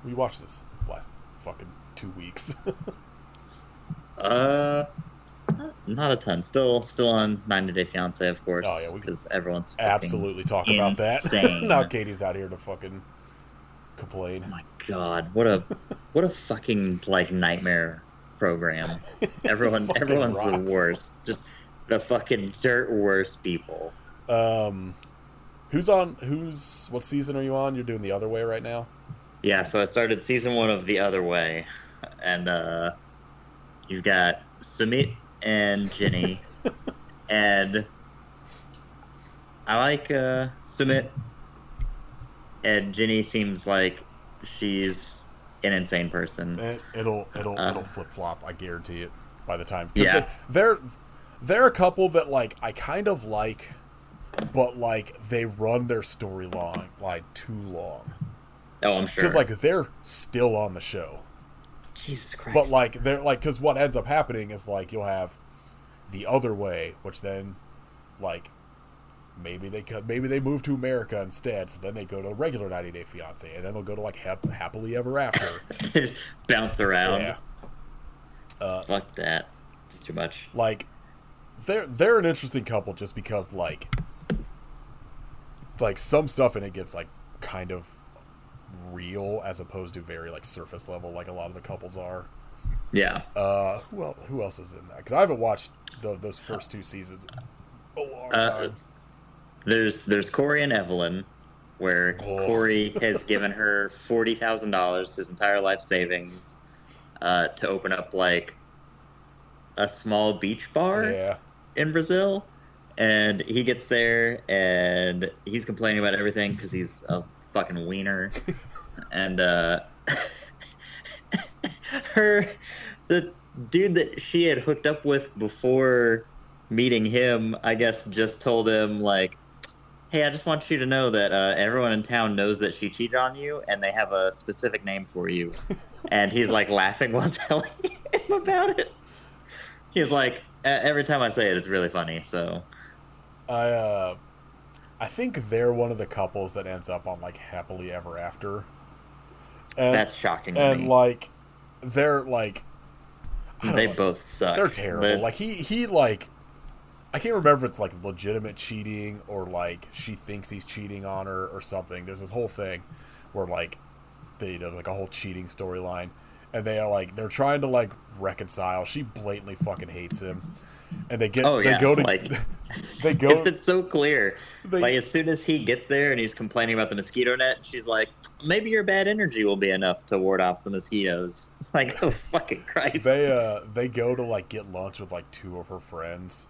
We watched this last fucking 2 weeks. Not a ton. Still on 90 Day Fiancé, of course. Oh yeah, because everyone's absolutely talk insane. about that. Now Katie's not here to fucking complain. Oh my god, what a fucking like nightmare program. Everyone's rocks. the worst. Just the fucking dirt worst people. What season are you on? You're doing The Other Way right now? Yeah, so I started season 1 of The Other Way, and you've got Sumit and Ginny, and I like Sumit, and Ginny seems like she's an insane person. It'll flip flop. I guarantee it. By the time, yeah, they're a couple that like I kind of like, but like they run their storyline like too long. Oh, I'm sure. Because like they're still on the show. Jesus Christ. But like they're like, because what ends up happening is like you'll have The Other Way, which then like maybe they move to America instead, so then they go to regular 90 Day Fiancé, and then they'll go to like Happily Ever After. They just bounce around. Yeah. Fuck that. It's too much. Like they're an interesting couple just because like some stuff in it gets like kind of real as opposed to very like surface level like a lot of the couples are. Yeah. Who else is in that? Because I haven't watched those first 2 seasons a long time. There's Corey and Evelyn, where Corey has given her $40,000, his entire life savings, to open up like a small beach bar in Brazil, and he gets there and he's complaining about everything because he's a fucking wiener, and the dude that she had hooked up with before meeting him, I guess, just told him like, hey, I just want you to know that everyone in town knows that she cheated on you, and they have a specific name for you. And he's like laughing while telling him about it. He's like, every time I say it, it's really funny. So I think they're one of the couples that ends up on like Happily Ever After. And, that's shocking to me. And like they're like, they both suck. They're terrible. Like he like, I can't remember if it's like legitimate cheating or like she thinks he's cheating on her or something. There's this whole thing where like they like a whole cheating storyline, and they are like they're trying to like reconcile. She blatantly fucking hates him, and they go to like they go. It's been so clear. Like as soon as he gets there and he's complaining about the mosquito net, she's like, maybe your bad energy will be enough to ward off the mosquitoes. It's like, oh fucking Christ. They go to like get lunch with like 2 of her friends,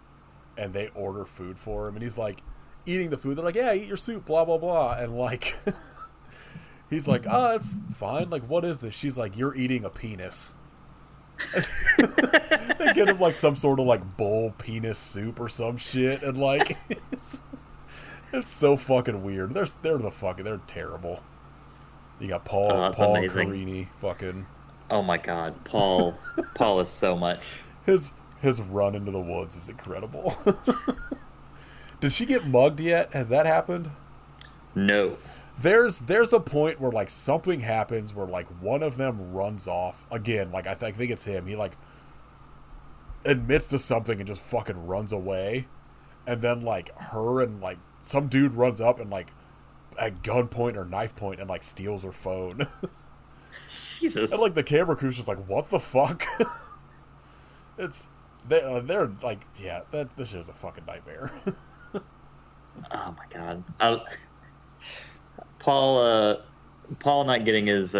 and they order food for him, and he's like eating the food. They're like, yeah, eat your soup, blah blah blah, and like he's like, oh, it's fine. Like, what is this? She's like, you're eating a penis. They get him like some sort of like bull penis soup or some shit, and like it's so fucking weird. They're terrible. You got Paul Carini, fucking. Oh my god, Paul is so much. His run into the woods is incredible. Did she get mugged yet? Has that happened? No. There's a point where like something happens where like one of them runs off again. Like I think it's him. He like admits to something and just fucking runs away, and then like her and like some dude runs up and like at gunpoint or knife point and like steals her phone. Jesus. And like the camera crew's just like, what the fuck? They're like, yeah, this show's a fucking nightmare. Oh my god. Paul not getting his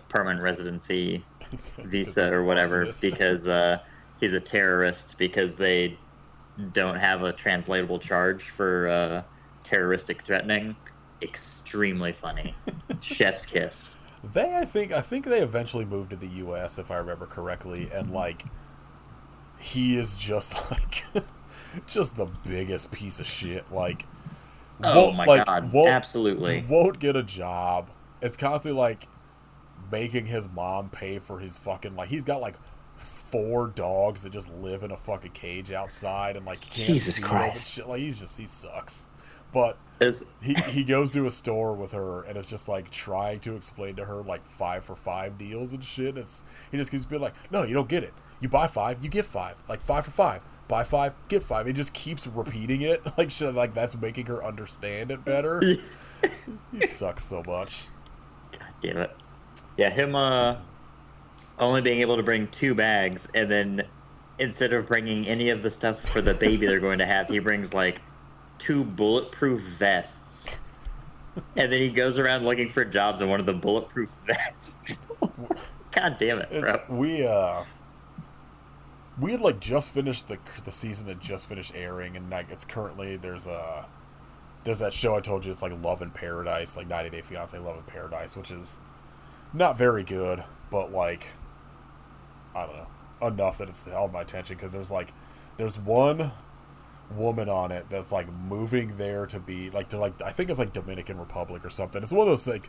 permanent residency Because visa he's an or whatever arsonist. because he's a terrorist because they don't have a translatable charge for terroristic threatening. Extremely funny. Chef's kiss. I think they eventually moved to the U.S. if I remember correctly, and like he is just like just the biggest piece of shit. Like Oh won't my like god, won't absolutely. won't get a job. It's constantly like making his mom pay for his fucking like he's got like four dogs that just live in a fucking cage outside and like can't Jesus feed them and Christ. shit. Like he sucks. But Is he goes to a store with her and it's just like trying to explain to her like 5 for 5 deals and shit. He just keeps being like, no, you don't get it. You buy 5, you get 5. Like 5 for 5. Buy 5, get 5. He just keeps repeating it like shit. Like that's making her understand it better. He sucks so much. God damn it. Yeah, him only being able to bring 2 bags, and then instead of bringing any of the stuff for the baby they're going to have, he brings like 2 bulletproof vests. And then he goes around looking for jobs in one of the bulletproof vests. God damn it, bro. We had like just finished the season that just finished airing, and like it's currently there's that show I told you, it's like Love in Paradise, like 90 Day Fiance Love in Paradise, which is not very good, but like I don't know, enough that it's held my attention because there's one woman on it that's like moving there to be like to like I think it's like Dominican Republic or something. It's one of those like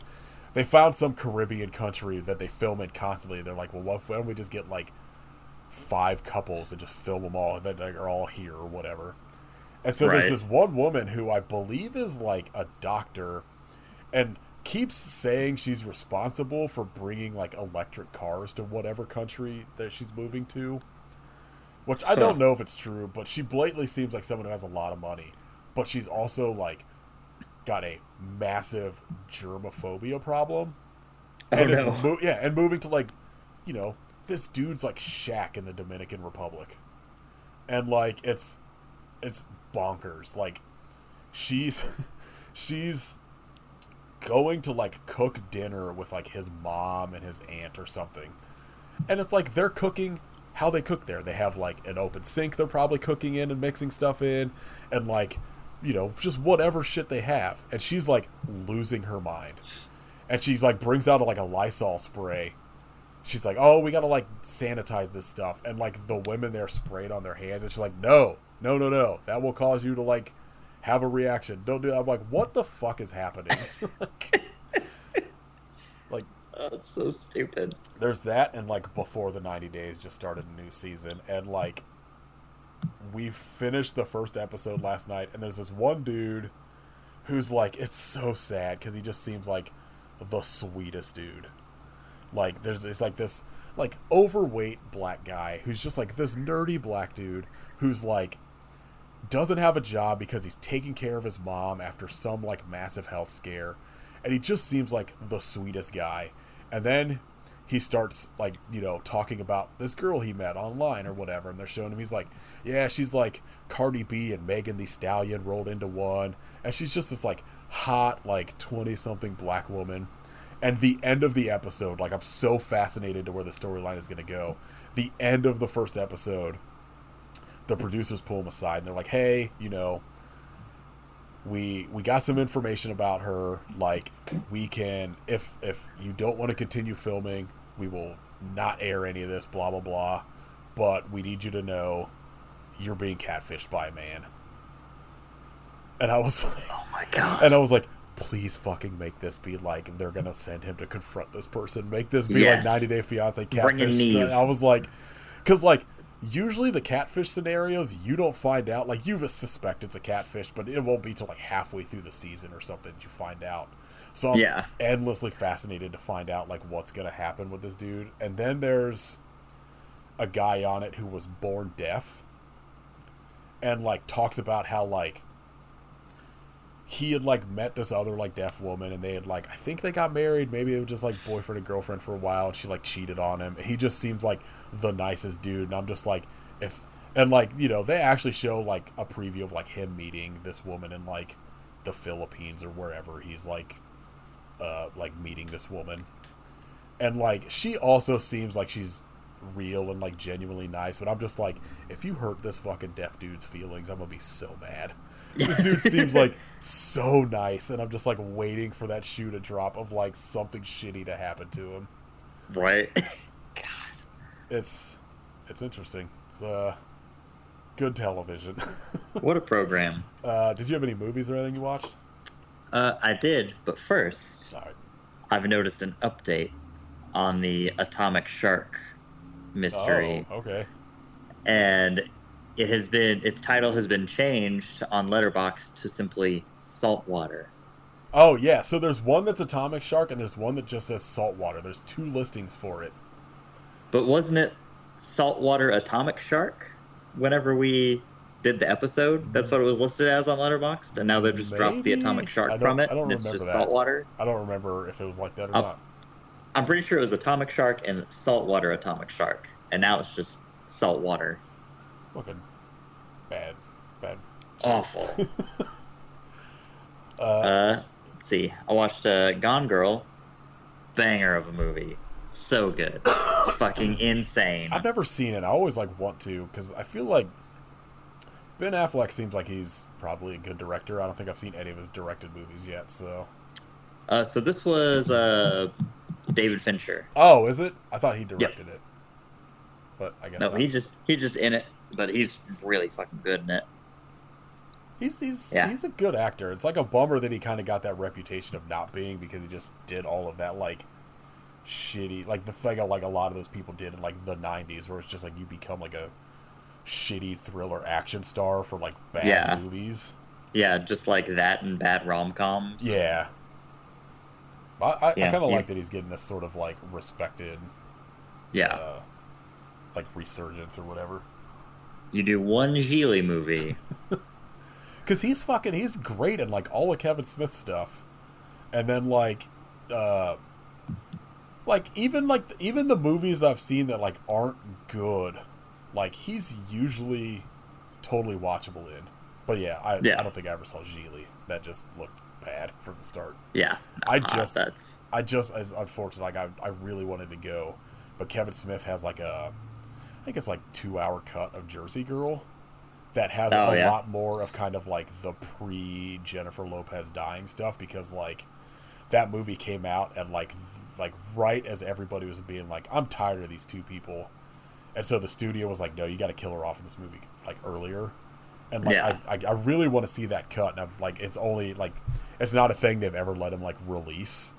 they found some Caribbean country that they film in constantly. They're like, well, why don't we just get like 5 couples and just film them all that are all here or whatever. And so there's Right. this one woman who I believe is like a doctor and keeps saying she's responsible for bringing like electric cars to whatever country that she's moving to. Which I Huh. don't know if it's true, but she blatantly seems like someone who has a lot of money. But she's also like got a massive germophobia problem, Oh and no. and moving to like, you know, this dude's like shack in the Dominican Republic, and like it's bonkers. Like she's she's going to like cook dinner with like his mom and his aunt or something, and it's like they're cooking how they cook there. They have like an open sink they're probably cooking in and mixing stuff in, and like, you know, just whatever shit they have. And she's like losing her mind, and she like brings out like a Lysol spray. She's like, oh, we gotta like sanitize this stuff, and like the women there sprayed on their hands, and she's like, no, no, no, no, that will cause you to like have a reaction. Don't do that. I'm like, what the fuck is happening? like Oh, it's so stupid. there's that, and like before the 90 days just started a new season, and like we finished the first episode last night, and there's this one dude who's like, it's so sad because he just seems like the sweetest dude. Like it's like this like overweight black guy who's just like this nerdy black dude who's like doesn't have a job because he's taking care of his mom after some like massive health scare, and he just seems like the sweetest guy. And then he starts like, you know, talking about this girl he met online or whatever, and they're showing him, he's like, yeah, she's like Cardi B and Megan the Stallion rolled into one, and she's just this like hot like 20 something black woman. And the end of the episode, like I'm so fascinated to where the storyline is going to go. The end of the first episode, the producers pull him aside and they're like, hey, you know, we got some information about her. Like, we can, if you don't want to continue filming, we will not air any of this, blah blah blah, but we need you to know you're being catfished by a man. And I was like, Oh my god. and I was like, please fucking make this be like they're gonna send him to confront this person. Make this be Yes. like 90 Day Fiance Bring in catfish. Neve. I was like, because like usually the catfish scenarios you don't find out. Like you suspect it's a catfish, but it won't be till like halfway through the season or something that you find out. So I'm Yeah. endlessly fascinated to find out like what's gonna happen with this dude. And then there's a guy on it who was born deaf, and like talks about how like he had like met this other like deaf woman, and they had like, I think they got married, maybe it was just like boyfriend and girlfriend for a while, and she like cheated on him. He just seems like the nicest dude, and I'm just like, if, and like, you know, they actually show like a preview of like him meeting this woman in like the Philippines or wherever he's like meeting this woman. And like she also seems like she's real and like genuinely nice, but I'm just like, if you hurt this fucking deaf dude's feelings, I'm gonna be so mad. This dude seems like so nice, and I'm just like waiting for that shoe to drop of like something shitty to happen to him. Right. It's interesting. It's good television. What a program. Did you have any movies or anything you watched? I did, but first, All right. I've noticed an update on the Atomic Shark mystery. Oh, okay. And its title has been changed on Letterboxd to simply Saltwater. Oh yeah, so there's one that's Atomic Shark and there's one that just says Saltwater. There's 2 listings for it. But wasn't it Saltwater Atomic Shark whenever we did the episode? That's what it was listed as on Letterboxd, and now they've just dropped the Atomic Shark from it, and it's just Saltwater. I don't remember if it was like that or not. I'm pretty sure it was Atomic Shark and Saltwater Atomic Shark, and now it's just Saltwater. Fucking bad. Awful. Let's see. I watched Gone Girl. Banger of a movie. So good. Fucking insane. I've never seen it. I always like want to because I feel like Ben Affleck seems like he's probably a good director. I don't think I've seen any of his directed movies yet. So this was David Fincher. Oh, is it? I thought he directed it, but I guess no. not. He's just in it, but he's really fucking good in it. He's a good actor. It's like a bummer that he kind of got that reputation of not being because he just did all of that like shitty, like the thing like a lot of those people did in like the 90s where it's just like you become like a shitty thriller action star for like bad movies. Yeah, just like that and bad rom-coms. Yeah. I kind of like that he's getting this sort of like respected like resurgence or whatever. You do one Geely movie. Because he's great in like all of Kevin Smith stuff. And then even the movies I've seen that like aren't good, like he's usually totally watchable in. But I don't think I ever saw Geely. That just looked bad from the start. Yeah. I just as unfortunate, like I really wanted to go, but Kevin Smith has like I think it's like 2-hour cut of Jersey Girl that has a lot more of kind of like the pre Jennifer Lopez dying stuff, because like that movie came out and like right as everybody was being like, I'm tired of these 2 people, and so the studio was like, no, you got to kill her off in this movie like earlier. And like I really want to see that cut, and I've like it's only like it's not a thing they've ever let him like release.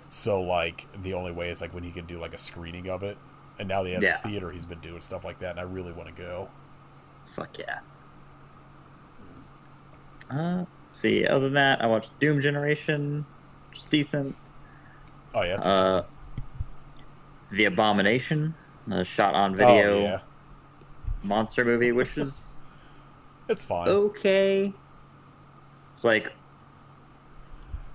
So like the only way is like when he can do like a screening of it, and now he has his theater, he's been doing stuff like that, and I really want to go. Fuck yeah. Let's see. Other than that, I watched Doom Generation, which is decent. Oh yeah. The Abomination, shot on video monster movie, which is it's fine. Okay. It's like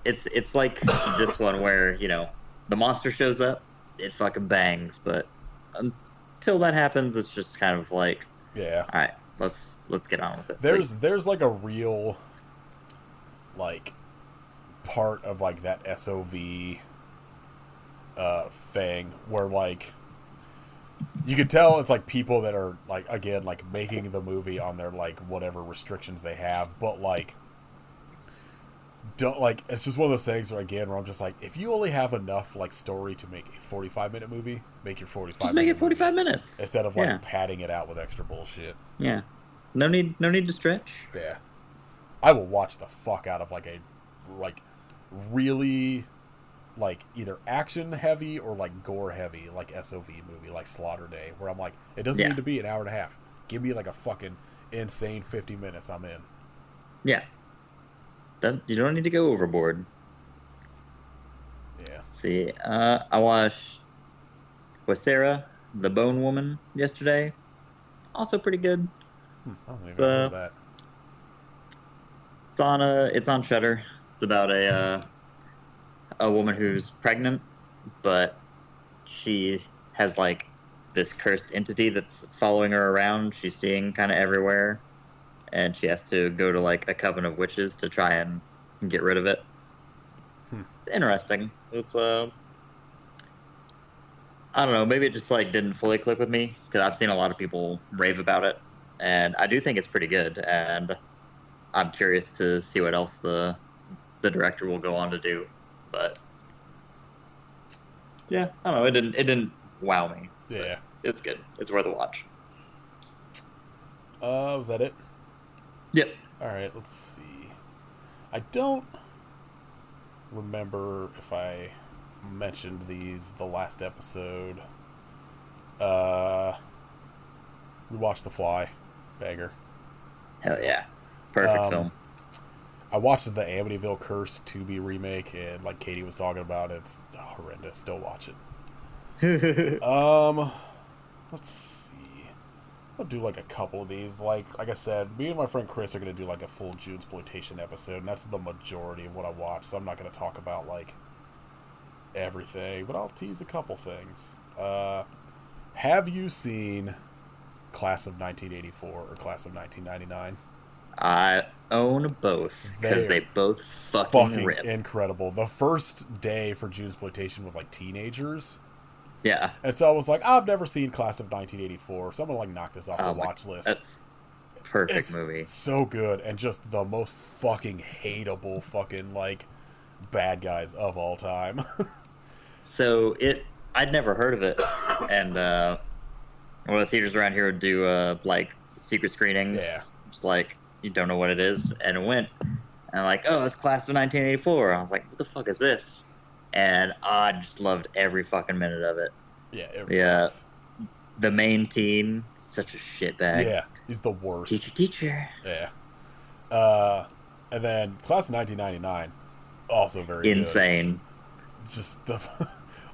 it's like this one where, you know, the monster shows up, it fucking bangs, but until that happens, it's just kind of like, all right, let's get on with it. There's like a real like part of like that SOV thing where like you could tell it's like people that are like, again, like making the movie on their like whatever restrictions they have, but like don't like, it's just one of those things where I'm just like, if you only have enough like story to make a 45-minute movie, make your 45 just make it 45 minutes instead of like padding it out with extra bullshit. No need to stretch. I will watch the fuck out of like a like really like either action heavy or like gore heavy like SOV movie like Slaughter Day, where I'm like, it doesn't need to be an hour and a half. Give me like a fucking insane 50 minutes, I'm in. Then you don't need to go overboard. Let's see, I watched Quasera, the Bone Woman, yesterday. Also pretty good. I don't even know that. It's on Shudder. It's about a woman who's pregnant, but she has like this cursed entity that's following her around. She's seeing kind of everywhere, and she has to go to like a coven of witches to try and get rid of it. It's interesting. It's I don't know. Maybe it just like didn't fully click with me because I've seen a lot of people rave about it, and I do think it's pretty good. And I'm curious to see what else the director will go on to do. But yeah, I don't know. It didn't wow me. Yeah. It's good. It's worth a watch. Was that it? Yep. All right, let's see. I don't remember if I mentioned these the last episode. We watched The Fly, banger. Hell yeah. Perfect film. I watched the Amityville Curse 2B remake, and like Katie was talking about, it's horrendous. Don't watch it. Let's see. I'll do like a couple of these. Like I said, me and my friend Chris are gonna do like a full Junesploitation episode, and that's the majority of what I watch. So I'm not gonna talk about like everything, but I'll tease a couple things. Have you seen Class of 1984 or Class of 1999? I own both because they both fucking rip. Incredible. The first day for Junesploitation was like teenagers. Yeah. And so I was like, I've never seen Class of 1984, so I'm gonna like knock this off the watch list. That's perfect movie. So good, and just the most fucking hateable fucking like bad guys of all time. So I'd never heard of it, and one of the theaters around here would do like secret screenings. Yeah. Just like you don't know what it is, and it went, and I'm like, oh, it's Class of 1984. I was like, what the fuck is this? And I just loved every fucking minute of it. Yeah, the main teen, such a shitbag. Yeah, he's the worst. Teacher. Yeah. And then Class of 1999, also very insane. Good. Just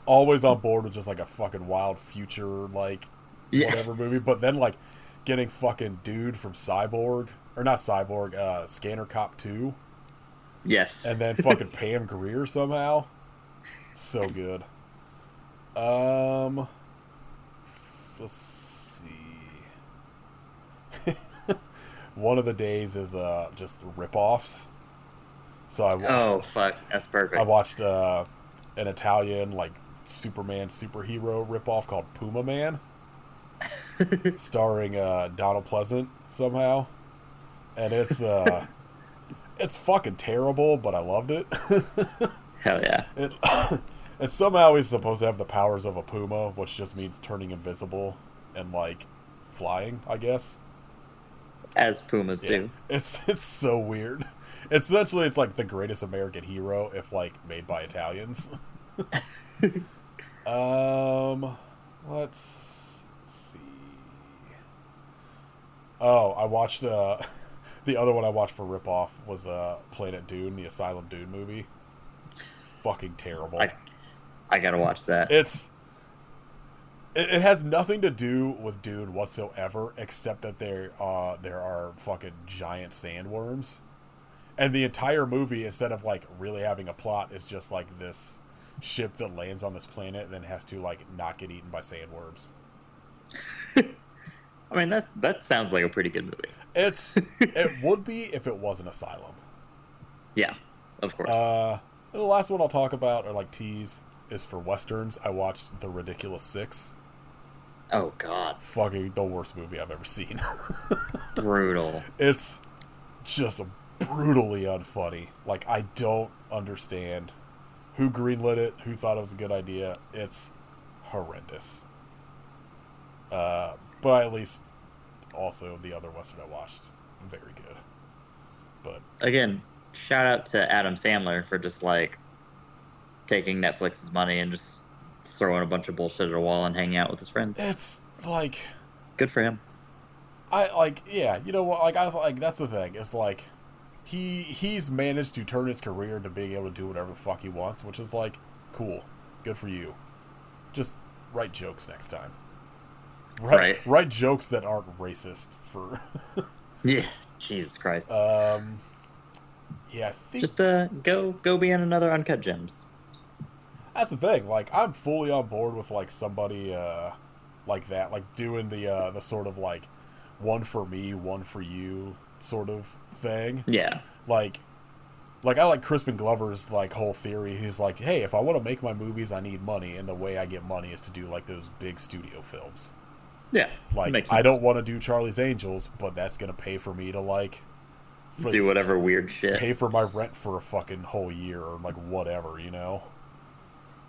always on board with just like a fucking wild future like whatever movie, but then like getting fucking dude from Cyborg or not Cyborg, Scanner Cop 2. Yes. And then fucking Pam Grier somehow. So good. Let's see. One of the days is just rip-offs. So fuck, that's perfect. I watched an Italian like Superman superhero rip-off called Puma Man, starring Donald Pleasant somehow, and it's fucking terrible, but I loved it. Hell yeah. And somehow he's supposed to have the powers of a puma, which just means turning invisible and like flying, I guess. As pumas do. It's so weird. Essentially, it's like the greatest American hero if like made by Italians. Let's see. Oh, I watched the other one I watched for ripoff was Planet Dune, the Asylum Dune movie. Fucking terrible. I gotta watch that. It has nothing to do with Dune whatsoever, except that there are fucking giant sandworms, and the entire movie, instead of like really having a plot, is just like this ship that lands on this planet and then has to like not get eaten by sandworms. I mean, that sounds like a pretty good movie. It would be if it was an Asylum. Yeah, of course. The last one I'll talk about, or like tease, is for Westerns. I watched The Ridiculous Six. Oh, God. Fucking the worst movie I've ever seen. Brutal. It's just brutally unfunny. Like, I don't understand who greenlit it, who thought it was a good idea. It's horrendous. But at least also the other Western I watched, very good. But again, shout out to Adam Sandler for just like taking Netflix's money and just throwing a bunch of bullshit at a wall and hanging out with his friends. It's like, good for him. You know what? Like that's the thing. It's like he's managed to turn his career into being able to do whatever the fuck he wants, which is like cool, good for you. Just write jokes next time. Write jokes that aren't racist for. Yeah, Jesus Christ. Yeah, I think just go be in another Uncut Gems. That's the thing. Like, I'm fully on board with like somebody like that, like doing the sort of like one for me, one for you sort of thing. Yeah. Like, Like, I like Crispin Glover's, like, whole theory. He's like, hey, if I want to make my movies, I need money, and the way I get money is to do, like, those big studio films. Yeah, Like, makes I sense. don't want to do Charlie's Angels, but that's going to pay for me to, like, Do whatever weird shit. pay for my rent for a fucking whole year, or, like, whatever, you know?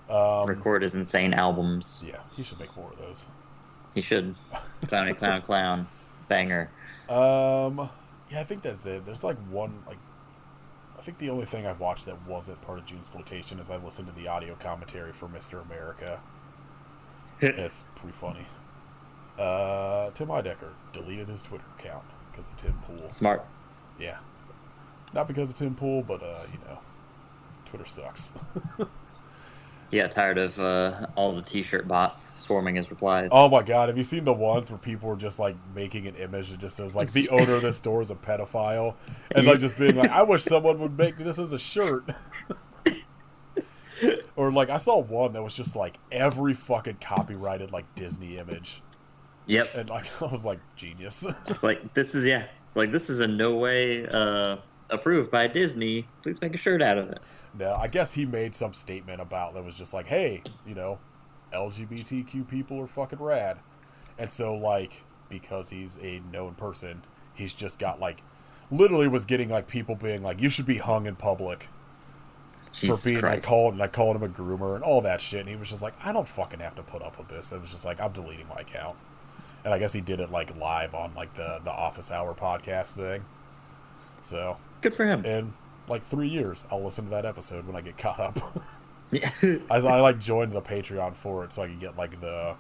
Record his insane albums. Yeah, he should make more of those. He should. Clowny Clown Clown. Banger. Yeah, I think that's it. There's, like, one, like, I think the only thing I've watched that wasn't part of Junesploitation is I listened to the audio commentary for Mr. America. It's pretty funny. Tim Heidecker deleted his Twitter account because of Tim Pool. Smart. Yeah. Not because of Tim Pool, but, you know, Twitter sucks. He got tired of all the t-shirt bots swarming his replies. Oh my god, have you seen the ones where people are just, like, making an image that just says, like, the owner of this store is a pedophile? And, like, just being like, I wish someone would make this as a shirt. Or, like, I saw one that was just, like, every fucking copyrighted, like, Disney image. Yep. And, like, I was like, genius. Like, this is, yeah. It's like, this is in no way approved by Disney. Please make a shirt out of it. No, I guess he made some statement about that was just like, hey, you know, LGBTQ people are fucking rad. And so, like, because he's a known person, he's just got, like, literally was getting, like, people being like, you should be hung in public Jesus for being, Christ. like, calling him a groomer and all that shit. And he was just like, I don't fucking have to put up with this. It was just like, I'm deleting my account. And I guess he did it, like, live on, like, the Office Hour podcast thing. So, Good for him. in, like, 3 years, I'll listen to that episode when I get caught up. Yeah. I like joined the Patreon for it so I can get like the,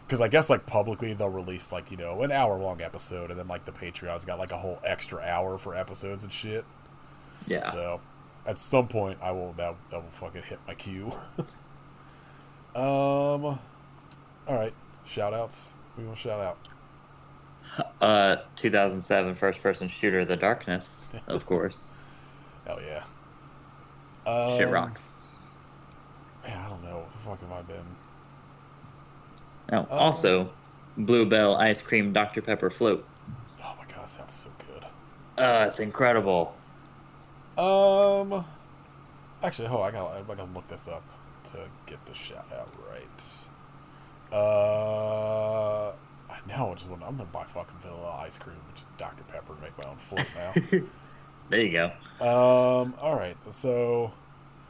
because I guess like publicly they'll release like, you know, an hour-long episode, and then like the Patreon's got like a whole extra hour for episodes and shit. Yeah. So at some point I will that will fucking hit my queue. All right, shout outs. We will shout out. 2007 first-person shooter, The Darkness, of course. Hell yeah. Shit rocks. Man, I don't know. What the fuck have I been? Oh, also, Bluebell Ice Cream Dr. Pepper Float. Oh my god, that sounds so good. It's incredible. Actually, I gotta look this up to get the shout out right. I know. I'm gonna buy fucking vanilla ice cream, which is Dr. Pepper, and make my own float now. There you go. All right. So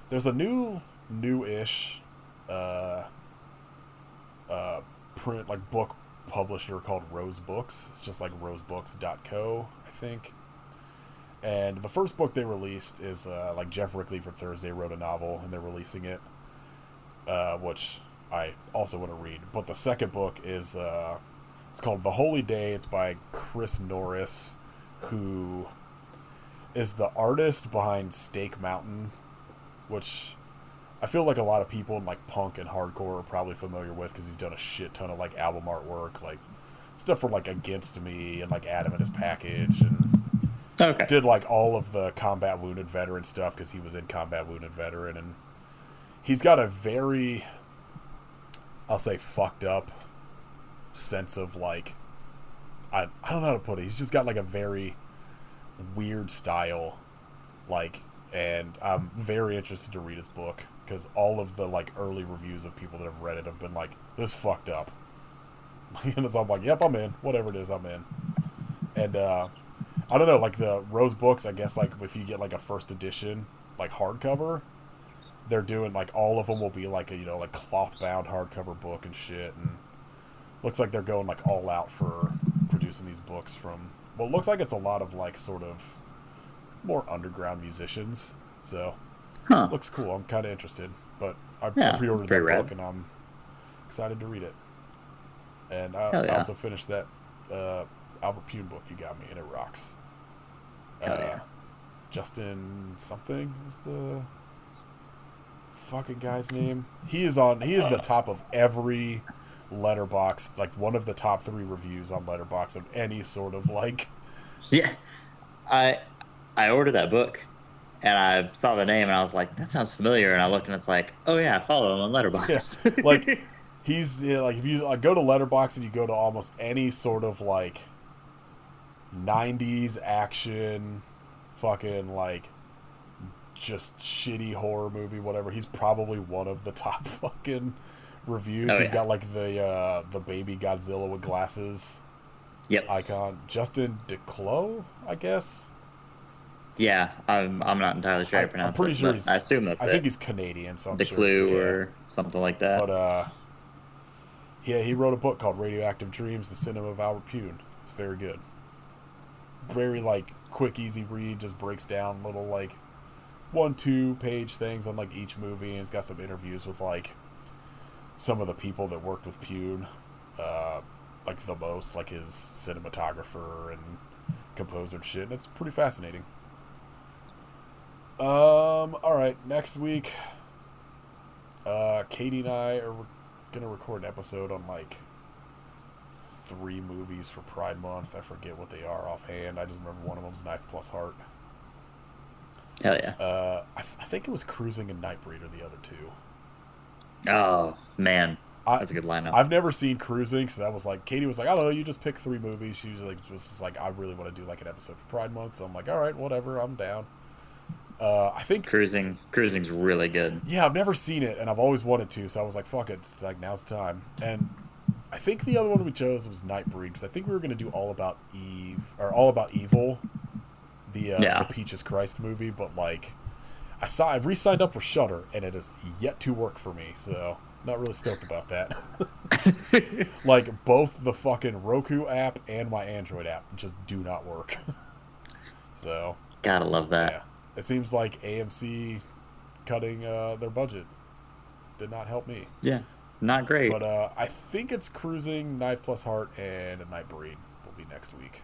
there's a new-ish print, like, book publisher called Rose Books. It's just like rosebooks.co, I think. And the first book they released is like Jeff Rickley from Thursday wrote a novel, and they're releasing it, which I also want to read. But the second book is it's called The Holy Day. It's by Chris Norris, who is the artist behind Stake Mountain, which I feel like a lot of people in like punk and hardcore are probably familiar with because he's done a shit ton of like album artwork, like stuff for like Against Me and like Adam and His Package, and Okay. did like all of the Combat Wounded Veteran stuff because he was in Combat Wounded Veteran, and he's got a very, I'll say, fucked up sense of like, I don't know how to put it. He's just got like a very weird style, like, and I'm very interested to read his book because all of the like early reviews of people that have read it have been like, this fucked up. And so I'm like, yep, I'm in. Whatever it is, I'm in. And I don't know, like the Rose Books, I guess, like if you get like a first edition like hardcover, they're doing like all of them will be like a, you know, like cloth bound hardcover book and shit, and looks like they're going like all out for producing these books from, well, it looks like it's a lot of like sort of more underground musicians, so looks cool. I'm kind of interested, but I pre-ordered that book and I'm excited to read it. And I also finished that Albert Pune book you got me, and it rocks. Justin something is the fucking guy's name. He is the top of every Letterboxd, like one of the top 3 reviews on Letterboxd of any sort of like. Yeah, I ordered that book, and I saw the name, and I was like, that sounds familiar. And I looked, and it's like, oh yeah, I follow him on Letterboxd. Yeah. Like he's like, if you go to Letterboxd and you go to almost any sort of like 90s action, fucking like just shitty horror movie, whatever. He's probably one of the top fucking reviews. Oh, He's yeah. got like the baby Godzilla with glasses Yep. icon. Justin Decloux, I guess. Yeah, I'm not entirely sure how to I'm pronounce pretty it, sure but I assume that's I it. think he's Canadian, so I'm The sure Clue it's, or something like that. But yeah, he wrote a book called Radioactive Dreams: The Cinema of Albert Pune. It's very good. Very like quick, easy read. Just breaks down little like 1-2 page things on like each movie, and it's got some interviews with like some of the people that worked with Pune, like the most, like his cinematographer and composer and shit. And it's pretty fascinating. All right, next week, Katie and I are gonna record an episode on like 3 movies for Pride Month. I forget what they are offhand. I just remember one of them's Knife Plus Heart. Hell yeah. I think it was Cruising and Nightbreeder, the other 2. Oh man, that's a good lineup. I've never seen Cruising, so that was like, Katie was like, I don't know, you just pick 3 movies. She was just like, I really want to do like an episode for Pride Month. So I'm like, all right, whatever, I'm down. I think Cruising's really good. Yeah, I've never seen it, and I've always wanted to, so I was like, fuck it, it's like, now's the time. And I think the other one we chose was Nightbreed, because I think we were going to do All About Evil, the Peaches Christ movie, but like, I re-signed up for Shudder, and it has yet to work for me, so not really stoked about that. Like, both the fucking Roku app and my Android app just do not work. So Gotta love that. yeah. It seems like AMC cutting their budget did not help me. Yeah, not great. But I think it's Cruising, Knife Plus Heart, and A Nightbreed will be next week.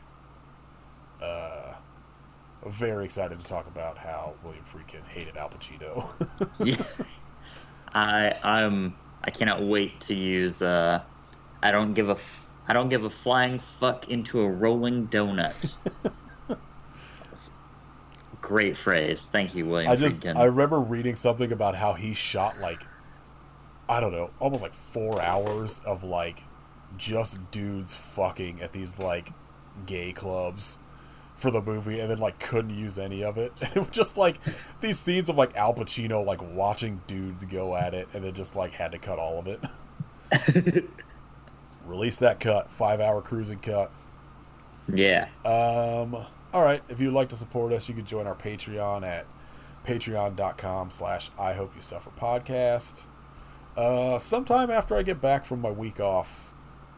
I'm very excited to talk about how William Friedkin hated Al Pacino. Yeah, I cannot wait to use I don't give a flying fuck into a rolling donut. Great phrase. Thank you, William Friedkin. I remember reading something about how he shot like, I don't know, almost like 4 hours of like just dudes fucking at these like gay clubs for the movie, and then like couldn't use any of it. It was just like these scenes of like Al Pacino like watching dudes go at it, and then just like had to cut all of it. Release that cut, 5-hour cruising cut. Yeah. All right, if you'd like to support us, you can join our Patreon at patreon.com/IHopeYouSufferPodcast. Sometime after I get back from my week off,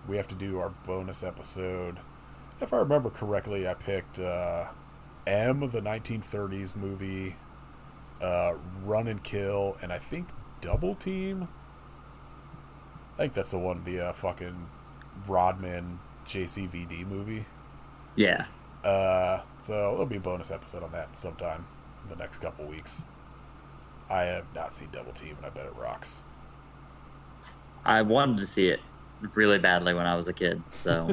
we have to do our bonus episode. If I remember correctly, I picked M, the 1930s movie, Run and Kill, and I think Double Team. I think that's the one, the fucking Rodman JCVD movie. Yeah. So there'll be a bonus episode on that sometime in the next couple weeks. I have not seen Double Team, and I bet it rocks. I wanted to see it really badly when I was a kid, so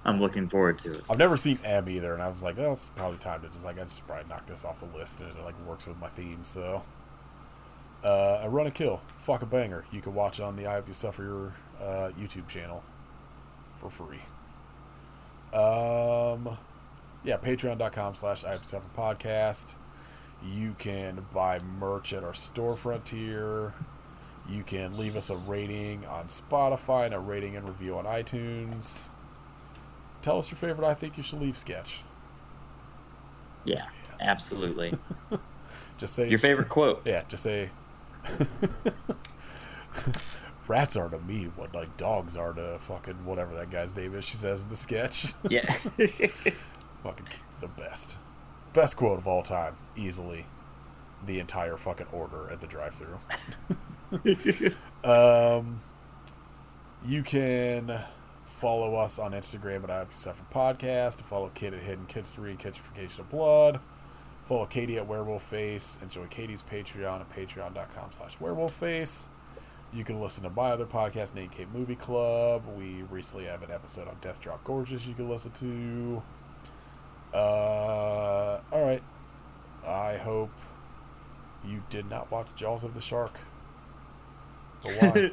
I'm looking forward to it. I've never seen M either, and I was like, oh, it's probably time to just like, I just probably knock this off the list, and it like works with my theme. So, a Run and Kill, fuck a banger. You can watch it on the I Hope You Suffer YouTube channel for free. Yeah, patreon.com/IHopeYouSufferPodcast. You can buy merch at our storefront tier. You can leave us a rating on Spotify and a rating and review on iTunes. Tell us your favorite I Think You Should Leave sketch. Yeah, absolutely. Just say your favorite quote. Yeah, just say rats are to me what like dogs are to fucking whatever that guy's name is. She says in the sketch. Yeah. Fucking the best quote of all time, easily. The entire fucking order at the drive-thru. You can follow us on Instagram at I Hope You Suffer Podcast. Follow Kid at Hidden Kidstery, Kitchification of Blood. Follow Katie at Werewolf Face. Enjoy Katie's Patreon at patreon.com/werewolfface. You can listen to my other podcast, Nate Cave Movie Club. We recently have an episode on Death Drop Gorgeous you can listen to. Alright. I hope you did not watch Jaws of the Shark. But why?